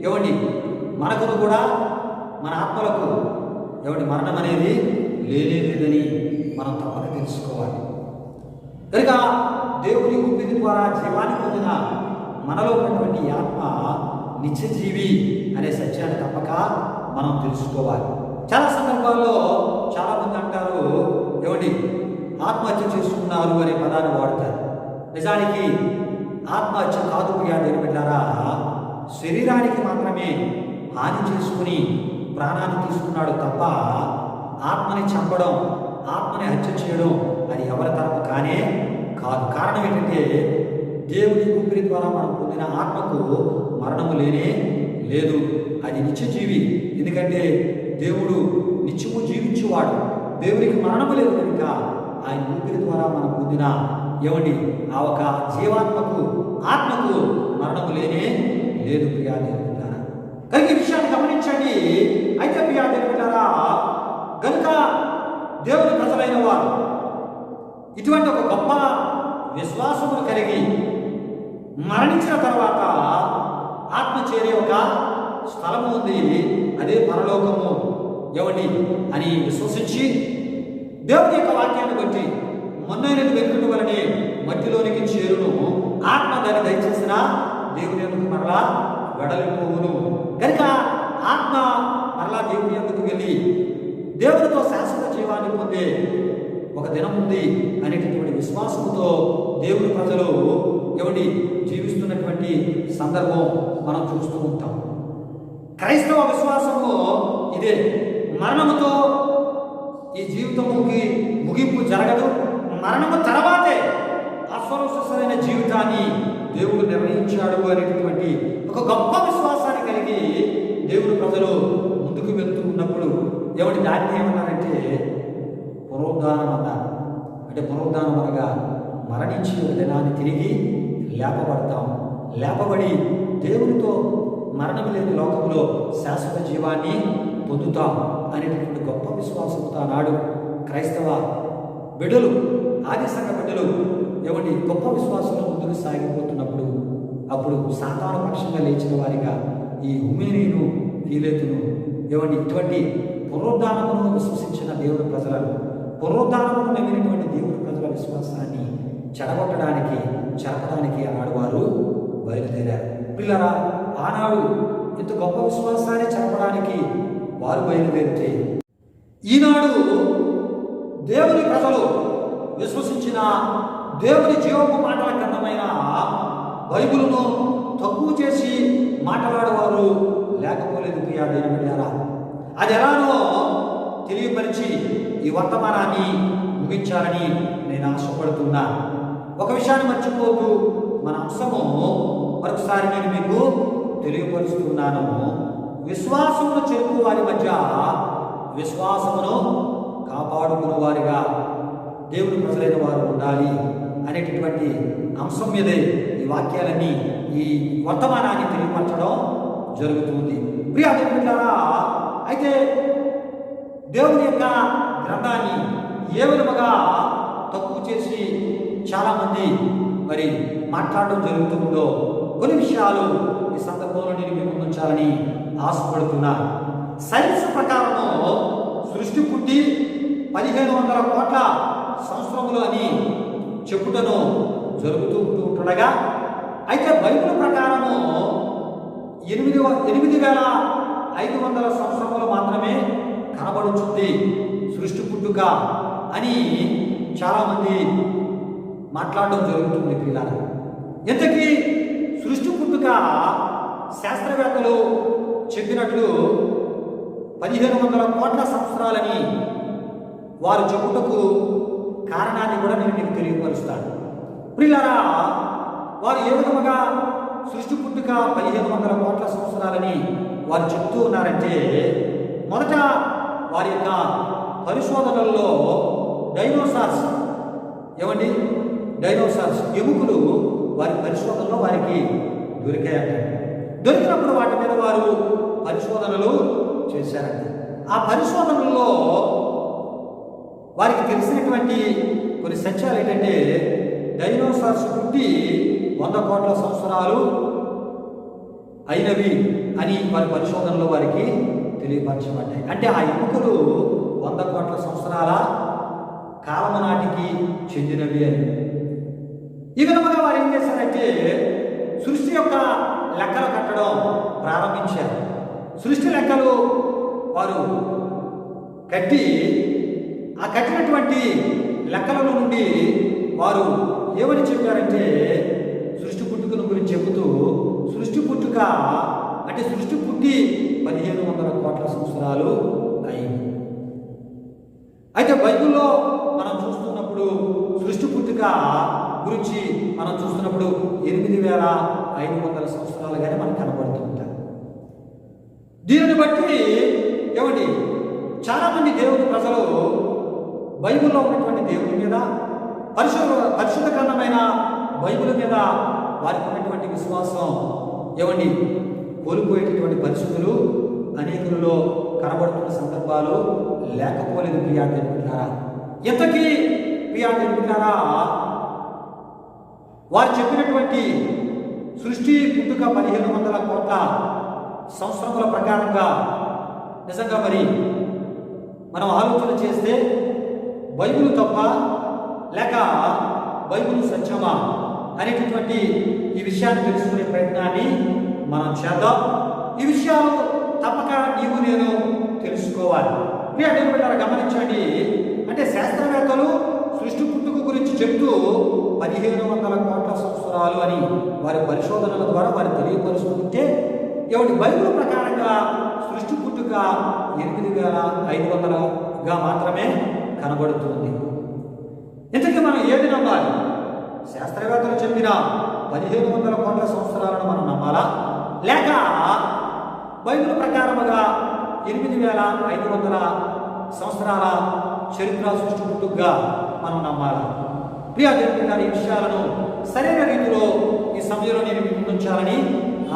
ఏమండి మనకును కూడా మన ఆత్మలకు ఏమండి మరణం అనేది లేదని మనం తప్పక తెలుసుకోవాలి. కనుక దేవుని ఊపిరి ద్వారా జీవాన్ని పొందిన మనలో ఉన్నటువంటి ఆత్మ నిత్యజీవి అనే సత్యాన్ని తప్పక మనం తెలుసుకోవాలి. చాలా సందర్భాల్లో చాలామంది అంటారు, ఏమండి ఆత్మహత్య చేసుకున్నారు అనే పదాన్ని వాడతారు. నిజానికి ఆత్మహత్య కాదు ప్రియా దేవుని బిడ్డలారా, శరీరానికి మాత్రమే హాని చేసుకుని ప్రాణాన్ని తీసుకున్నాడు తప్ప ఆత్మని చంపడం, ఆత్మని హత్య చేయడం అది ఎవరి తరపు కానే కాదు. కారణం ఏంటంటే దేవుని ఊపిరి ద్వారా మనం పొందిన ఆత్మకు మరణము లేనే లేదు. అది నిత్యజీవి. ఎందుకంటే దేవుడు నిత్యము జీవించువాడు. దేవునికి మరణము లేదు కనుక ఆయన ఊపిరి ద్వారా మనం పొందిన ఏమండి ఆ ఒక జీవాత్మకు ఆత్మకు మరణము లేనే లేదు ప్రియా దేవుని బిడ్డలారా. కనుక ఈ విషయాన్ని గమనించండి. అయితే ప్రియా దేవుని బిడ్డలారా, కనుక దేవుని ప్రజలైన వారు ఇటువంటి ఒక గొప్ప విశ్వాసమును కలిగి మరణించిన తర్వాత ఆత్మ చేరే ఒక స్థలము ఉంది, అదే పరలోకము ఏమండి అని విశ్వసించి దేవుని యొక్క వాక్యాన్ని బట్టి మొన్నైనది వెనుకటి వలనే మట్టిలోనికి చేరును, ఆత్మ దాన్ని దయచేసిన దేవుని ఎందుకు మరలా వెడలిపోవును. కనుక ఆత్మ మరలా దేవుని ఎందుకు వెళ్ళి దేవునితో శాశ్వత జీవాన్ని పొందే ఒక దినం ఉంది అనేటటువంటి విశ్వాసంతో దేవుని ప్రజలు ఎవడి జీవిస్తున్నటువంటి సందర్భం మనం చూస్తూ ఉంటాం. క్రైస్తవ విశ్వాసము ఇదే. మరణముతో ఈ జీవితముకి ముగింపు జరగదు. మరణము తర్వాతే అస్వరసరైన జీవితాన్ని దేవుడు నిర్ణయించాడు అనేటటువంటి ఒక గొప్ప విశ్వాసాన్ని కలిగి దేవుని ప్రజలు ముందుకు వెళ్తూ ఉన్నప్పుడు ఎవడి దాన్ని ఏమన్నారంటే పునరుద్ధానం అన్నారు. అంటే పునరుద్ధానం అనగా మరణించి ఒక దినాన్ని తిరిగి లేపబడతాం. లేపబడి దేవునితో మరణం లేని లోకంలో శాశ్వత జీవాన్ని పొందుతాం అనేటటువంటి గొప్ప విశ్వాసంతో ఆనాడు క్రైస్తవ బిడ్డలు, ఆది సంఘ బిడ్డలు ఏమండి గొప్ప విశ్వాసంలో ముందుకు సాగిపోతున్నప్పుడు అప్పుడు సాతాను పక్షంగా లేచిన వారిగా ఈ హుమేనీను ఫీలేతును ఏమండి ఇటువంటి పునరుద్ధానమును విశ్వసించిన దేవుడి ప్రజలను, పునరుద్ధానమును నమ్మినటువంటి దేవుడి ప్రజల విశ్వాసాన్ని చెడగొట్టడానికి, చెరపడానికి ఆనాడు వారు బయలుదేరారు. పిల్లరా, ఆనాడు ఇంత గొప్ప విశ్వాసాన్ని చెరపడానికి వారు బయలుదేరితే ఈనాడు దేవుని ప్రజలు విశ్వసించిన దేవుని జీవపు మాటల గ్రంథమైన బైబిలును తక్కువ చేసి మాట్లాడేవారు లేకపోలేదు ప్రియా దేవుని బిడ్డలారా. అది ఎలానో తెలియపరిచి ఈ వర్తమానాన్ని ముగించాలని నేను ఆశపడుతున్నా. ఒక విషయాన్ని మర్చిపోతూ మన అంశము మరొకసారి నేను మీకు తెలియపరుస్తున్నాను. విశ్వాసమును చెరుపు వారి మధ్య విశ్వాసమును కాపాడుకునే వారిగా దేవుని ప్రజలైన వారు ఉండాలి అనేటటువంటి అంశం మీదే ఈ వాక్యాలన్నీ, ఈ వర్తమానాన్ని తెలియపరచడం జరుగుతుంది. ప్రియా దేవుని బిడ్డలారా, అయితే దేవుని యొక్క గ్రంథాన్ని ఏ విధముగా తక్కువ చేసి చాలామంది మరి మాట్లాడడం జరుగుతుందో కొన్ని విషయాలు ఈ సందర్భంలో నేను మీ ముందు ఉంచాలని ఆశపడుతున్నా. సైన్స్ ప్రకారము సృష్టి పుట్టి 1500 కోట్ల సంవత్సరములు అని చెప్పుటను జరుగుతూ ఉంటుండగా, అయితే బైబిల్ ప్రకారము 8,500 సంవత్సరములు మాత్రమే కనబడుతుంది సృష్టి పుట్టుక అని చాలామంది మాట్లాడడం జరుగుతుంది పిల్లలు. ఇంతకీ సృష్టి పుట్టుక శాస్త్రవేత్తలు చెప్పినట్లు 1500 కోట్ల సంవత్సరాలని వారు చెప్పుటకు కారణాన్ని కూడా నేను మీకు తెలియపరుస్తాను. ప్రియులారా, వారు ఏ విధముగా సృష్టి పుట్టుక 1500 కోట్ల సంవత్సరాలని వారు చెప్తూ ఉన్నారంటే, మొదట వారి యొక్క పరిశోధనల్లో డైనోసార్స్ ఎముకలు వారి పరిశోధనలో వారికి దొరికాయంట. దొరికినప్పుడు వాటి మీద వారు పరిశోధనలు చేశారంట. ఆ పరిశోధనల్లో వారికి తెలిసినటువంటి కొన్ని సత్యాలు ఏంటంటే, డైనోసార్స్ పుట్టి 100 కోట్ల సంవత్సరాలు అయినవి అని వారి పరిశోధనలో వారికి తెలియపరచబడ్డాయి. అంటే ఆ ఎముకలు 100 కోట్ల సంవత్సరాల కాలం నాటికి చెందినవి అని. ఈ విధముగా వారు ఏం చేశారంటే, సృష్టి యొక్క లెక్కలు కట్టడం ప్రారంభించారు. సృష్టి లెక్కలు వారు కట్టి, ఆ కట్టినటువంటి లెక్కల నుండి వారు ఏమని చెప్పారంటే, సృష్టి పుట్టుకను గురించి చెబుతూ, సృష్టి పుట్టుక అంటే సృష్టి పుట్టి 1500 కోట్ల సంవత్సరాలు అయింది. అయితే బైబిల్లో మనం చూస్తున్నప్పుడు సృష్టి పుట్టుక గురించి మనం చూస్తున్నప్పుడు 8,500 సంవత్సరాలుగానే మనకు కనబడుతుంటారు. దీనిని బట్టి చాలామంది దేవుని ప్రజలు బైబిల్లో ఉన్నటువంటి దేవుని మీద, పరిశుద్ధ గ్రంథమైన బైబిల్ మీద వారికి ఉన్నటువంటి విశ్వాసం కోల్పోయేటటువంటి పరిస్థితులు అనేకులలో కనబడుతున్న సందర్భాలు లేకపోలేదు. ప్రియాదేవులారా, ఎంతకీ ప్రియాదేవులారా, వారు చెప్పినటువంటి సృష్టి పుట్టుక 1500 కోట్ల సంవత్సరముల ప్రకారంగా నిజంగా మనం ఆలోచన చేస్తే బైబిల్ తప్ప లేక బైబిల్ సత్యమా అనేటటువంటి ఈ విషయాన్ని తెలుసుకునే ప్రయత్నాన్ని మనం చేద్దాం. ఈ విషయాలు తప్పక నీవు నేను తెలుసుకోవాలి. ప్రియాదేవులారా, గమనించండి. అంటే శాస్త్రవేత్తలు సృష్టి పుట్టుక గురించి చెప్తూ 1500 కోట్ల సంవత్సరాలు అని వారి పరిశోధనల ద్వారా వారు తెలియపరుస్తుంటే, బైబిల్ ప్రకారంగా సృష్టి పుట్టుక 8,500గా మాత్రమే కనబడుతుంది. ఇంతకీ మనం ఏది నమ్మాలి? శాస్త్రవేత్తలు చెప్పిన 1500 కోట్ల సంవత్సరాలను మనం నమ్మాలా, లేక బైబిల్ ప్రకారముగా 8,500 సంవత్సరాల చరిత్ర సృష్టి పుట్టుకగా మనం నమ్మాలా? ప్రియాదేవుని గారి ఈ విషయాలను సరైన రీతిలో ఈ సమయంలో నేను ముందుంచాలని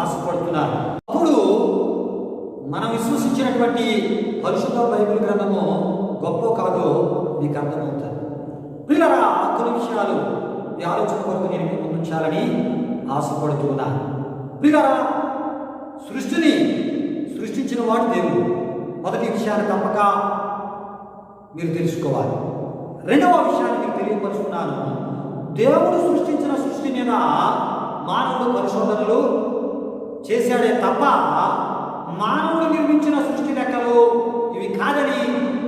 ఆశపడుతున్నాను. అప్పుడు మనం విశ్వసించినటువంటి పరిశుద్ధ బైబిల్ గ్రంథము గొప్ప కాదో మీకు అర్థమవుతుంది. ప్రియులారా, కొన్ని విషయాలు ఈ ఆలోచన కొరకు నేను ముందుంచాలని ఆశపడుతున్నాను. ప్రియులారా, సృష్టిని సృష్టించిన వాడు దేవుడు. మొదటి విషయాన్ని తప్పక మీరు తెలుసుకోవాలి. రెండవ విషయాన్ని మీకు తెలియపరుస్తున్నాను. దేవుడు సృష్టించిన సృష్టి మీద మానవుడు పరిశోధనలు చేశాడే తప్ప మానవుడు నిర్మించిన సృష్టి లెక్కలు ఇవి కాదని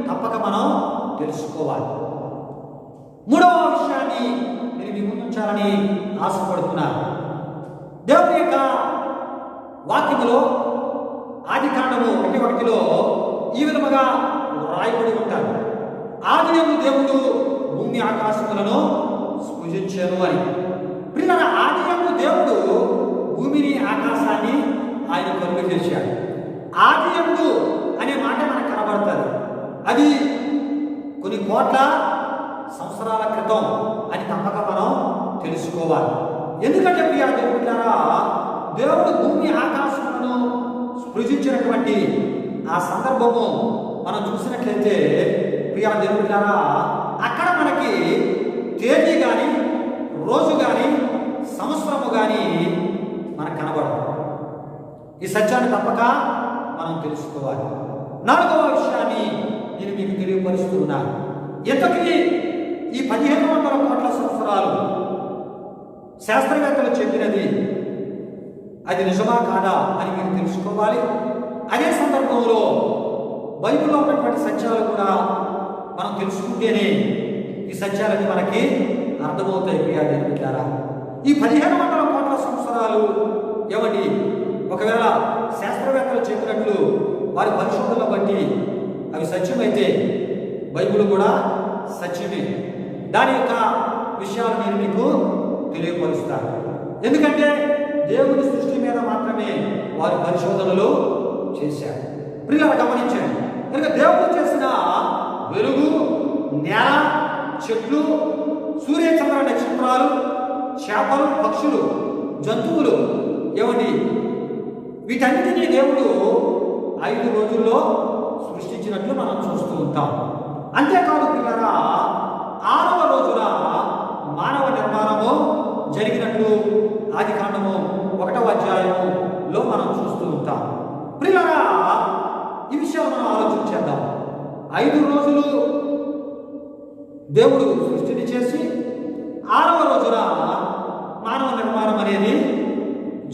తప్పక మనం తెలుసుకోవాలి. మూడవ విషయాన్ని నేను మీ ముందుంచాలని ఆశపడుతున్నాను. దేవుని యొక్క వాక్యములో ఆదికాండము 1:1 ఈ విధముగా రాయబడి ఉంటారు. ఆదియందు దేవుడు భూమి ఆకాశములను సృజించెను అని. ప్రియులారా, ఆదియందు దేవుడు భూమిని ఆకాశాన్ని ఆయన కలుగ చేశాడు. ఆదియందు అనే మాట మనకు కనబడుతుంది. అది కొన్ని కోట్ల సంవత్సరాల క్రితం అని తప్పక మనం తెలుసుకోవాలి. ఎందుకంటే ప్రియాదేవులారా, దేవుడు భూమి ఆకాశములను సృజించినటువంటి ఆ సందర్భము మనం చూసినట్లయితే ప్రియాదేవులారా, అక్కడ మనకి తేదీ కానీ రోజు కానీ ఈ సత్యాన్ని తప్పక మనం తెలుసుకోవాలి. 4వ విషయాన్ని నేను మీకు తెలియపరుస్తున్నాను. ఇంతకీ ఈ 1500 కోట్ల సంవత్సరాలు శాస్త్రవేత్తలు చెప్పినది అది నిజమా కాదా అని మీరు తెలుసుకోవాలి. అదే సందర్భంలో బైబిల్లో ఉన్నటువంటి సత్యాలు కూడా మనం తెలుసుకుంటేనే ఈ సత్యాలన్నీ మనకి అర్థమవుతాయి. ప్రియా దేవుని బిడ్డలారా, ఈ 1500 కోట్ల సంవత్సరాలు ఏమండి ఒకవేళ శాస్త్రవేత్తలు చెప్పినట్లు వారి పరిశోధనలు బట్టి అవి సత్యమైతే బైబిల్ కూడా సత్యమే. దాని యొక్క విషయాలు నేను మీకు తెలియపరుస్తాను. ఎందుకంటే దేవుని సృష్టి మీద మాత్రమే వారి పరిశోధనలు చేశారు. ప్రియులారా గమనించండి, కనుక దేవుడు చేసిన వెలుగు, నేల, చెట్లు, సూర్యచంద్ర నక్షత్రాలు, చేపలు, పక్షులు, జంతువులు ఏమండి వీటన్నిటినీ దేవుడు 5 రోజుల్లో సృష్టించినట్లు మనం చూస్తూ ఉంటాం. అంతేకాదు పిల్లరా, 6వ రోజున మానవ నిర్మాణము జరిగినట్లు ఆదికాండము 1వ అధ్యాయములో మనం చూస్తూ ఉంటాం. ప్రియులారా, ఈ విషయాలు మనం ఆలోచన చేద్దాం. 5 రోజులు దేవుడు సృష్టిని చేసి 6వ రోజున మానవ నిర్మాణం అనేది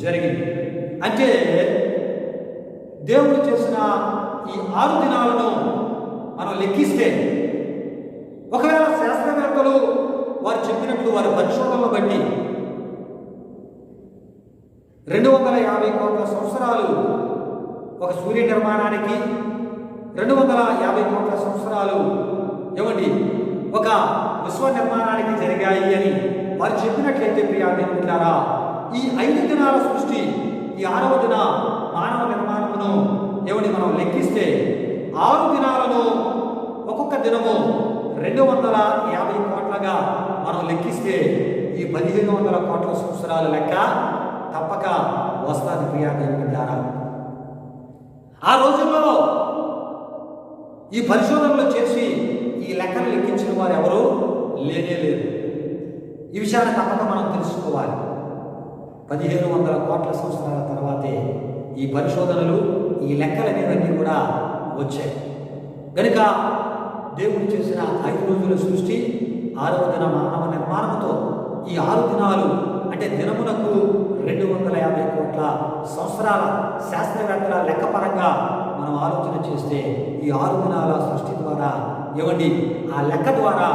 జరిగింది. అంటే దేవుడు చేసిన ఈ 6 దినాలను మనం లెక్కిస్తే ఒకవేళ శాస్త్రవేత్తలు వారు చెప్పినట్లు వారి పరిశోధనలు బట్టి 250 కోట్ల సంవత్సరాలు ఒక సూర్య నిర్మాణానికి, 250 కోట్ల సంవత్సరాలు ఏమండి ఒక విశ్వ నిర్మాణానికి జరిగాయి అని వారు చెప్పినట్లయితే ప్రియా దేవుని బిడ్డలారా, ఈ 5 దినాల సృష్టి, ఈ 6వ దిన మానవ నిర్మాణమును ఏమని మనం లెక్కిస్తే 6 దినాలను ఒక్కొక్క దినము 250 కోట్లగా మనం లెక్కిస్తే ఈ 1500 కోట్ల సంవత్సరాల లెక్క తప్పక వస్తుంది ప్రియా దేవుని బిడ్డలారా. ఆ రోజుల్లో ఈ పరిశోధనలు చేసి ఈ లెక్కలు లెక్కించిన వారు ఎవరు లేనే లేరు. ఈ విషయాన్ని తప్పక మనం తెలుసుకోవాలి. 1500 కోట్ల సంవత్సరాల తర్వాతే ఈ పరిశోధనలు, ఈ లెక్కలు అనేవన్నీ కూడా వచ్చాయి. కనుక దేవుడు చేసిన 5 రోజుల సృష్టి, 6వ దిన మానవ నిర్మాణంతో ఈ 6 దినాలు అంటే దినమునకు 250 కోట్ల సంవత్సరాల శాస్త్రవేత్తల లెక్కపరంగా మనం ఆలోచన చేస్తే ఈ 6 దినాల సృష్టి ద్వారా ఏమండి ఆ లెక్క ద్వారా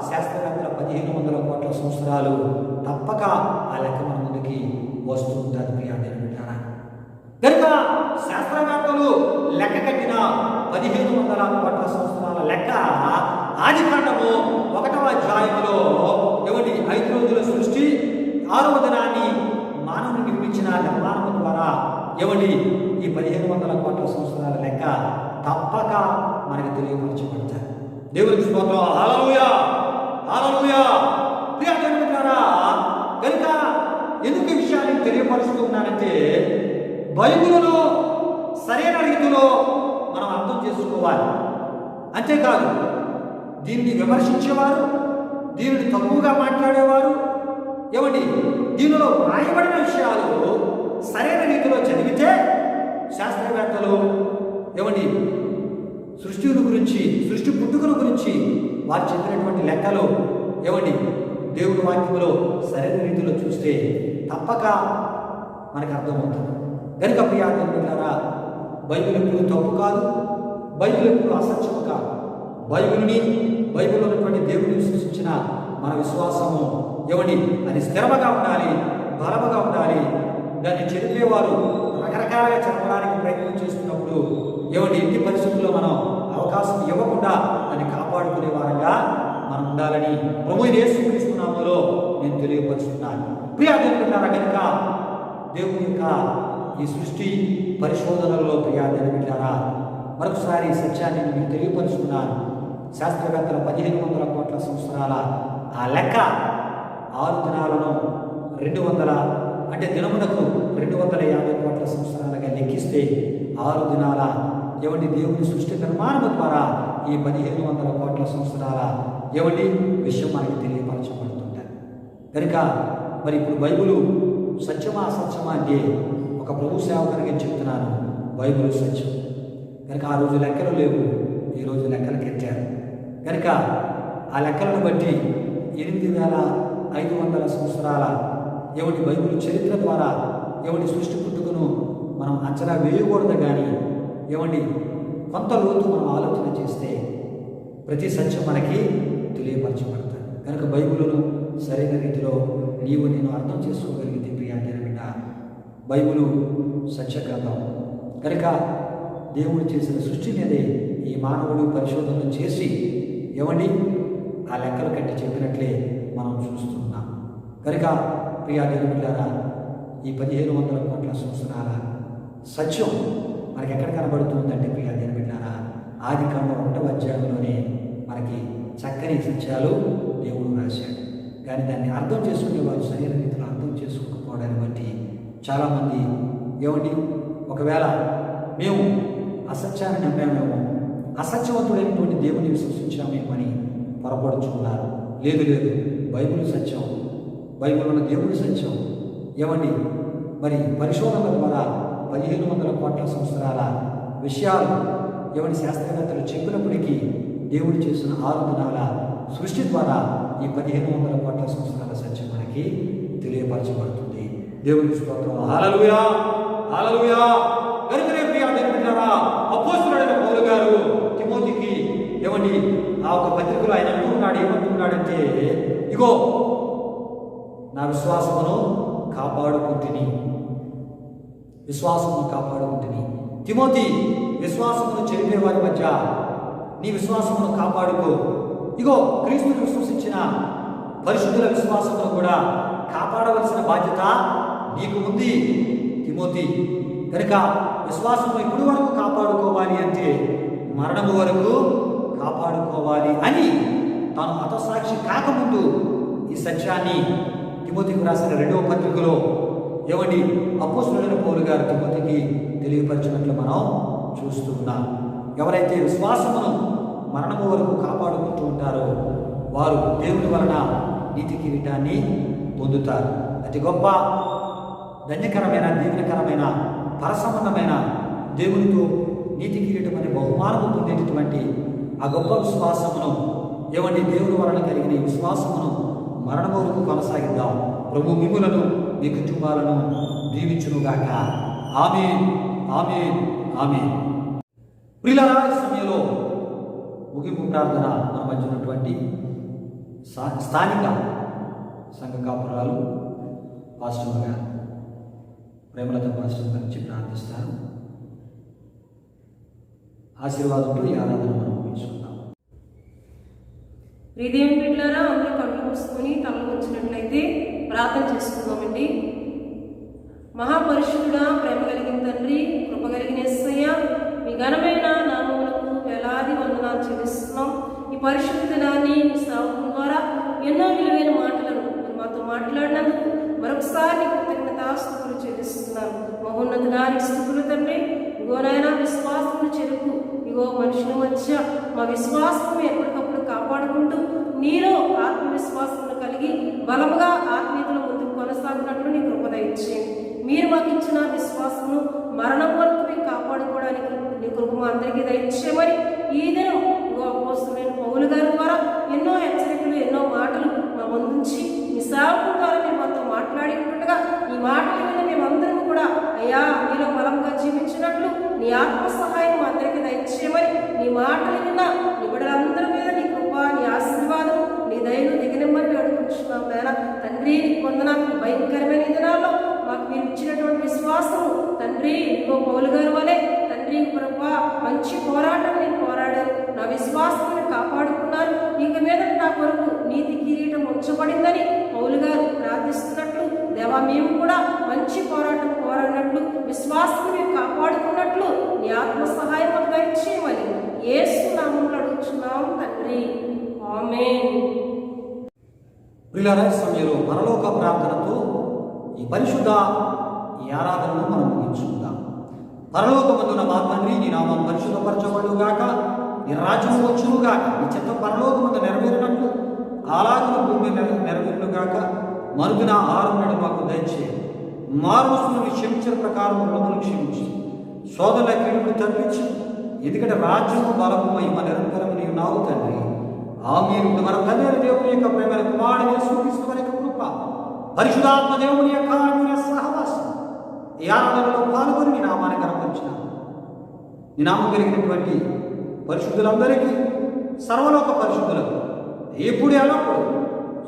శాస్త్రవేత్తల 1500 కోట్ల సంవత్సరాలు తప్పక ఆ లెక్క మన ముందుకి వస్తూ ఉంటుంది ప్రియా దేవుని బిడ్డలారా. కనుక శాస్త్రవేత్తలు లెక్క కట్టిన 1500 కోట్ల సంవత్సరాల లెక్క ఆదికాండము 1వ అధ్యాయంలో ఏమండి 5 రోజుల సృష్టి, 6వ దినాన్ని మానవుని నిర్మించిన నిర్మాణం ద్వారా ఏమండి ఈ 1500 కోట్ల సంవత్సరాల లెక్క తప్పక మనకి తెలియపరచబడతాయి. దేవునికి స్తోత్రం. హల్లెలూయా, హల్లెలూయా. ప్రియా దేవుని బిడ్డలారా, కనుక ఎందుకు ఈ విషయాన్ని తెలియపరుస్తూ ఉన్నానంటే బైబిలును సరైన రీతిలో మనం అర్థం చేసుకోవాలి. అంతేకాదు దీన్ని విమర్శించేవారు, దీనిని తక్కువగా మాట్లాడేవారు ఏమండి దీనిలో రాయబడిన విషయాలు సరైన రీతిలో చదివితే శాస్త్రవేత్తలు ఏమండి సృష్టిని గురించి, సృష్టి పుట్టుకల గురించి వారు చెప్పినటువంటి లెక్కలు ఏమండి దేవుడి వాక్యంలో సరైన రీతిలో చూస్తే తప్పక మనకు అర్థమవుతుంది. కనుక ప్రియా దేవుని బిడ్డలారా, బైబిల్ ఎప్పుడు తప్పు కాదు, బైబిల్ ఎప్పుడు అసత్యము కాదు. బైబిల్లో ఉన్నటువంటి దేవుడిని సృష్టించిన మన విశ్వాసము ఏమండి అది స్థిరముగా ఉండాలి, బలముగా ఉండాలి. దాన్ని చెరిపేవారు రకరకాలుగా చెప్పడానికి ప్రయత్నం చేస్తున్నప్పుడు ఏమండి ఇంటి పరిస్థితుల్లో మనం అవకాశం ఇవ్వకుండా దాన్ని కాపాడుకునే వారంగా మనం ఉండాలని ప్రభు యేసుక్రీస్తు నామములో నేను తెలియపరుస్తున్నాను. ప్రియా దేవుని బిడ్డలారా, కనుక దేవుని యొక్క ఈ సృష్టి పరిశోధనలో ప్రియా దేవుని బిడ్డలారా మరొకసారి ఈ సత్యాన్ని మీకు తెలియపరుస్తున్నాను. శాస్త్రవేత్తల 1500 కోట్ల సంవత్సరాల ఆ లెక్క 6 దినాలను 200 అంటే దినమునకు 250 కోట్ల సంవత్సరాలుగా లెక్కిస్తే 6 దినాల ఏమండి దేవుని సృష్టి నిర్మాణం ద్వారా ఈ 1500 కోట్ల సంవత్సరాల ఏమండి విషయం మనకి తెలియపరచబడుతుంటారు. కనుక మరి ఇప్పుడు బైబిలు సత్యమా అసత్యమా అంటే ఒక ప్రభు సేవకునికి చెప్తున్నాను, బైబిల్ సత్యం. కనుక ఆ రోజు లెక్కలు లేవు, ఈరోజు లెక్కలు కెట్టారు. కనుక ఆ లెక్కలను బట్టి 8500 సంవత్సరాల బైబిల్ చరిత్ర ద్వారా సృష్టి పుట్టుకను మనం అంచనా వేయకూడదు. కానీ కొంత లోతు మనం ఆలోచన చేస్తే ప్రతి సత్యం మనకి తెలియపరచబడతాయి. కనుక బైబిలును సరైన రీతిలో నేను అర్థం చేసుకోగలిగితే ప్రియా బిడ్డ, బైబిలు సత్యగ్రంథం. కనుక దేవుడు చేసిన సృష్టి మీదే ఈ మానవుడు పరిశోధనలు చేసి ఆ లెక్కలు కట్టి చెప్పినట్లే మనం చూస్తున్నాం. కనుక ప్రియా బిడ్డారా, ఈ 1500 కోట్ల సంవత్సరాల సత్యం మనకి ఎక్కడ కనబడుతుందంటే ప్రియా బిడ్డారా, ఆదికాండం 1వ అధ్యాయంలోనే మనకి చక్కని సత్యాలు దేవుడు రాశాడు. కానీ దాన్ని అర్థం చేసుకునే వారు సరైన రీతిలో అర్థం చేసుకోకపోవడాన్ని బట్టి చాలామంది ఒకవేళ మేము అసత్యాన్ని నమ్మామేమో, అసత్యవంతుడైనటువంటి దేవుని విశ్వసించామేమో అని పొరపడుచున్నారు. లేదు, బైబిల్ సత్యం, బైబిల్ ఉన్న దేవుడి సత్యం. మరి పరిశోధనల ద్వారా 1500 కోట్ల సంవత్సరాల విషయాలు శాస్త్రవేత్తలు చెప్పినప్పటికీ దేవుడు చేసిన 6 దినాల సృష్టి ద్వారా ఈ 1500 కోట్ల సంవత్సరాల సత్యం మనకి తెలియపరచబడుతుంది. దేవునికి స్తోత్రం. హల్లెలూయా, హల్లెలూయా. కనుకనే ప్రియా బిడ్డలారా, అపోస్తలుడైన పౌలు గారు తిమోతికి ఆ ఒక పత్రికలో ఆయన ఏమంటున్నాడంటే, ఇగో నా విశ్వాసమును కాపాడుకుంటుని తిమోతి, విశ్వాసమును చెరిపే వారి మధ్య నీ విశ్వాసమును కాపాడుకో. ఇగో క్రీస్తుని విశ్వసించిన పరిశుద్ధుల విశ్వాసమును కూడా కాపాడవలసిన బాధ్యత నీకు ఉంది తిమోతి. కనుక విశ్వాసము ఇప్పుడు వరకు కాపాడుకోవాలి అంటే మరణము వరకు కాపాడుకోవాలి అని తాను హతసాక్షి కాకముందు ఈ సత్యాన్ని తిమోతికి రాసిన 2వ పత్రికలో అపోస్తలుడైన పౌలు గారు తిమోతికి తెలియపరిచినట్లు మనం చూస్తున్నాం. ఎవరైతే విశ్వాసమును మరణము వరకు కాపాడుకుంటూ ఉంటారో వారు దేవుని వలన నీతి కిరీటాన్ని పొందుతారు. అతి గొప్ప ధన్యకరమైన, దీవెనకరమైన, పరసంబంధమైన దేవునితో నీతి కిరీటం అనే బహుమానము పొందేటటువంటి ఆ గొప్ప విశ్వాసమును దేవుని వలన కలిగిన ఈ విశ్వాసమును మరణం వరకు కొనసాగిద్దాం. ప్రభు మిమ్ములను, మీ కుటుంబాలను దీవించునుగాక. ఆమేన్, ఆమేన్, ఆమేన్. ప్రియులారా, ఈ సమయంలో ముగింపు ప్రార్థన మన మధ్య ఉన్నటువంటి స్థానిక సంఘ కాపురాలు పాస్టర్ గారు, ప్రేమలత పాస్టర్ గురించి ప్రార్థిస్తారు. ఆశీర్వాదంతో ఈ ఆరాధన మనం ముగించుకుందాం. దేవుని బిడ్డలారా, అందరూ కళ్ళు మూసుకొని తలలు ఉంచినట్లయితే ప్రార్థన చేసుకుందామండి. మహాపరిశుద్ధుడా, ప్రేమ కలిగిన తండ్రి, కృప కలిగిన యేసయ్య, మీ ఘనమైన నామములకు వేలాది వందనాలు చెల్లిస్తున్నాం. ఈ పరిశుద్ధ దినాన్ని మీ సేవకుల ద్వారా ఎన్నో విలువైన మాటలను మీరు మాతో మాట్లాడినందుకు మరొకసారి కృతజ్ఞతాస్తుతులు చెల్లిస్తున్నాను. మహోన్నతుడానికి స్తుతులు తండ్రి. ఇగో నాయన, విశ్వాసమును చెరుకు, ఇగో మనుషుల మధ్య మా విశ్వాసం ఎప్పటికప్పుడు కాపాడుకుంటూ నీలో ఆత్మవిశ్వాసమును కలిగి బలముగా ఆత్మీయతలో ముందుకు కొనసాగినట్లు నీ కృప దయచేయండి. మీరు మాకు ఇచ్చిన విశ్వాసమును మరణం వరకు మేము కాపాడుకోవడానికి నీ కృప మా అందరికీ దయచేయమని ఈ దినం అపోస్తలుడైన పౌలు గారి ద్వారా ఎన్నో హెచ్చరికలు, ఎన్నో మాటలు మా ముందుంచి మీ సేవకుల ద్వారా మీరు మాతో మాట్లాడి ఉంటుండగా ఈ మాటలు విని మేమందరం కూడా అయ్యా మీలో బలంగా జీవించినట్లు నీ ఆత్మ సహాయం మా అందరికీ దయచేయమని నీ మాటలు విన్న నీ బిడ్డలందరి మీద నీ కృప, నీ ఆశీర్వాదం, నీ దయను దిగనిమ్మని వేడుకుంటున్నాం. నాయన తండ్రి, నీకు వందనాలు. భయంకరమైన దినాల్లో మాకు మీరు ఇచ్చినటువంటి విశ్వాసము తండ్రి, ఇంకో పౌలు గారి వలె తండ్రి ప్రభా మంచి పోరాటం నేను పోరాడాను, నా విశ్వాసాన్ని కాపాడుకున్నాను, ఇక మీద నా కొరకు నీతి కిరీటం ఉంచబడిందని పౌలు గారు ప్రార్థిస్తున్నట్లు దేవా మేము కూడా మంచి పోరాటం పోరాడినట్లు విశ్వాసం మేము కాపాడుకున్నట్లు నీ ఆత్మ సహాయం మాకు దయచేయమని యేసు నామములో అడుగుచున్నాం తండ్రి. ఆమేన్. ప్రియులారా, సమయంలో పరలోక ప్రార్థనతో ఈ పరిశుద్ధ ఈ ఆరాధనను మనం ముగించుకుందాం. పరలోకమందున మా తండ్రి, నీ నామం పరిశుద్ధపరచబడుగాక, నీ రాజ్యం వచ్చునుగాక, నీ చిత్తం పరలోకమందు నెరవేరినట్లు అలాగే భూమి నెరవేరునుగాక. మరుదిన ఆహారం మాకు దయచేయండి. మారుమనసును క్షమించిన ప్రకారం రుణమును క్షమించి సోదరుల కీడును తప్పించి, ఎందుకంటే రాజ్యము బలము మహిమ నిరంతరము నీవు నావు తండ్రి. ఆమేన్. మన తండ్రి దేవుని యొక్క ప్రేమైన కుమారుని యేసుక్రీస్తు వారి యొక్క కృప, పరిశుద్ధాత్మ దేవుని యొక్క అన్యోన్య సహవాసం ఈ ఆరాధనలో పాల్గొని నీ నామాన్ని కనపరిచిన నీ నామం కలిగినటువంటి పరిశుద్ధులందరికీ, సర్వలోక పరిశుద్ధులకు ఎప్పుడు ఎల్లప్పుడు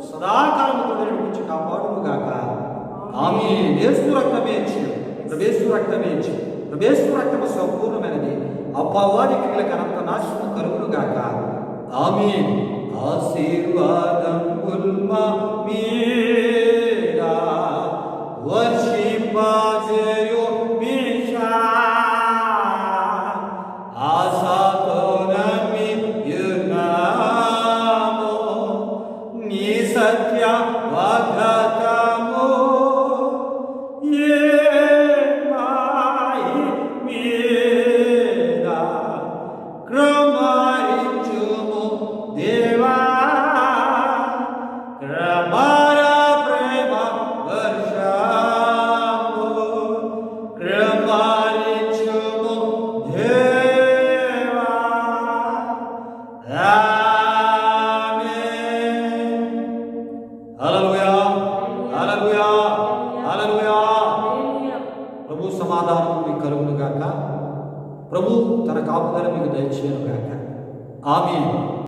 సదాకాలముతో నడిపించి కాపాడుగాక. ఆమేన్. యేసు రక్తమే ఇచ్చి, ప్రభేసు రక్తమే ఇచ్చి, ప్రభేసు రక్తము సంపూర్ణమైనది. అపవాది క్రియలకు అనంత నాశనం కలుగునుగాక. ఆమేన్. ఆశీర్వాదం ఉల్మా మీరా వర్షింపజేయు మీషా ఆశాతో నమ్మి యున్నాము నీ సత్య వాగ్దానము ఏ మాయి మీరా కృమారించుము దేవా, కృపర ప్రేమ వర్షము కృమారించుము దేవా. ఆమేన్. హల్లెలూయా, హల్లెలూయా, హల్లెలూయా. ప్రభు సమాధానం మీకు కలుగును గాక. ప్రభు తన కాపుదల మీకు దయచేయను గాక. ఆమేన్.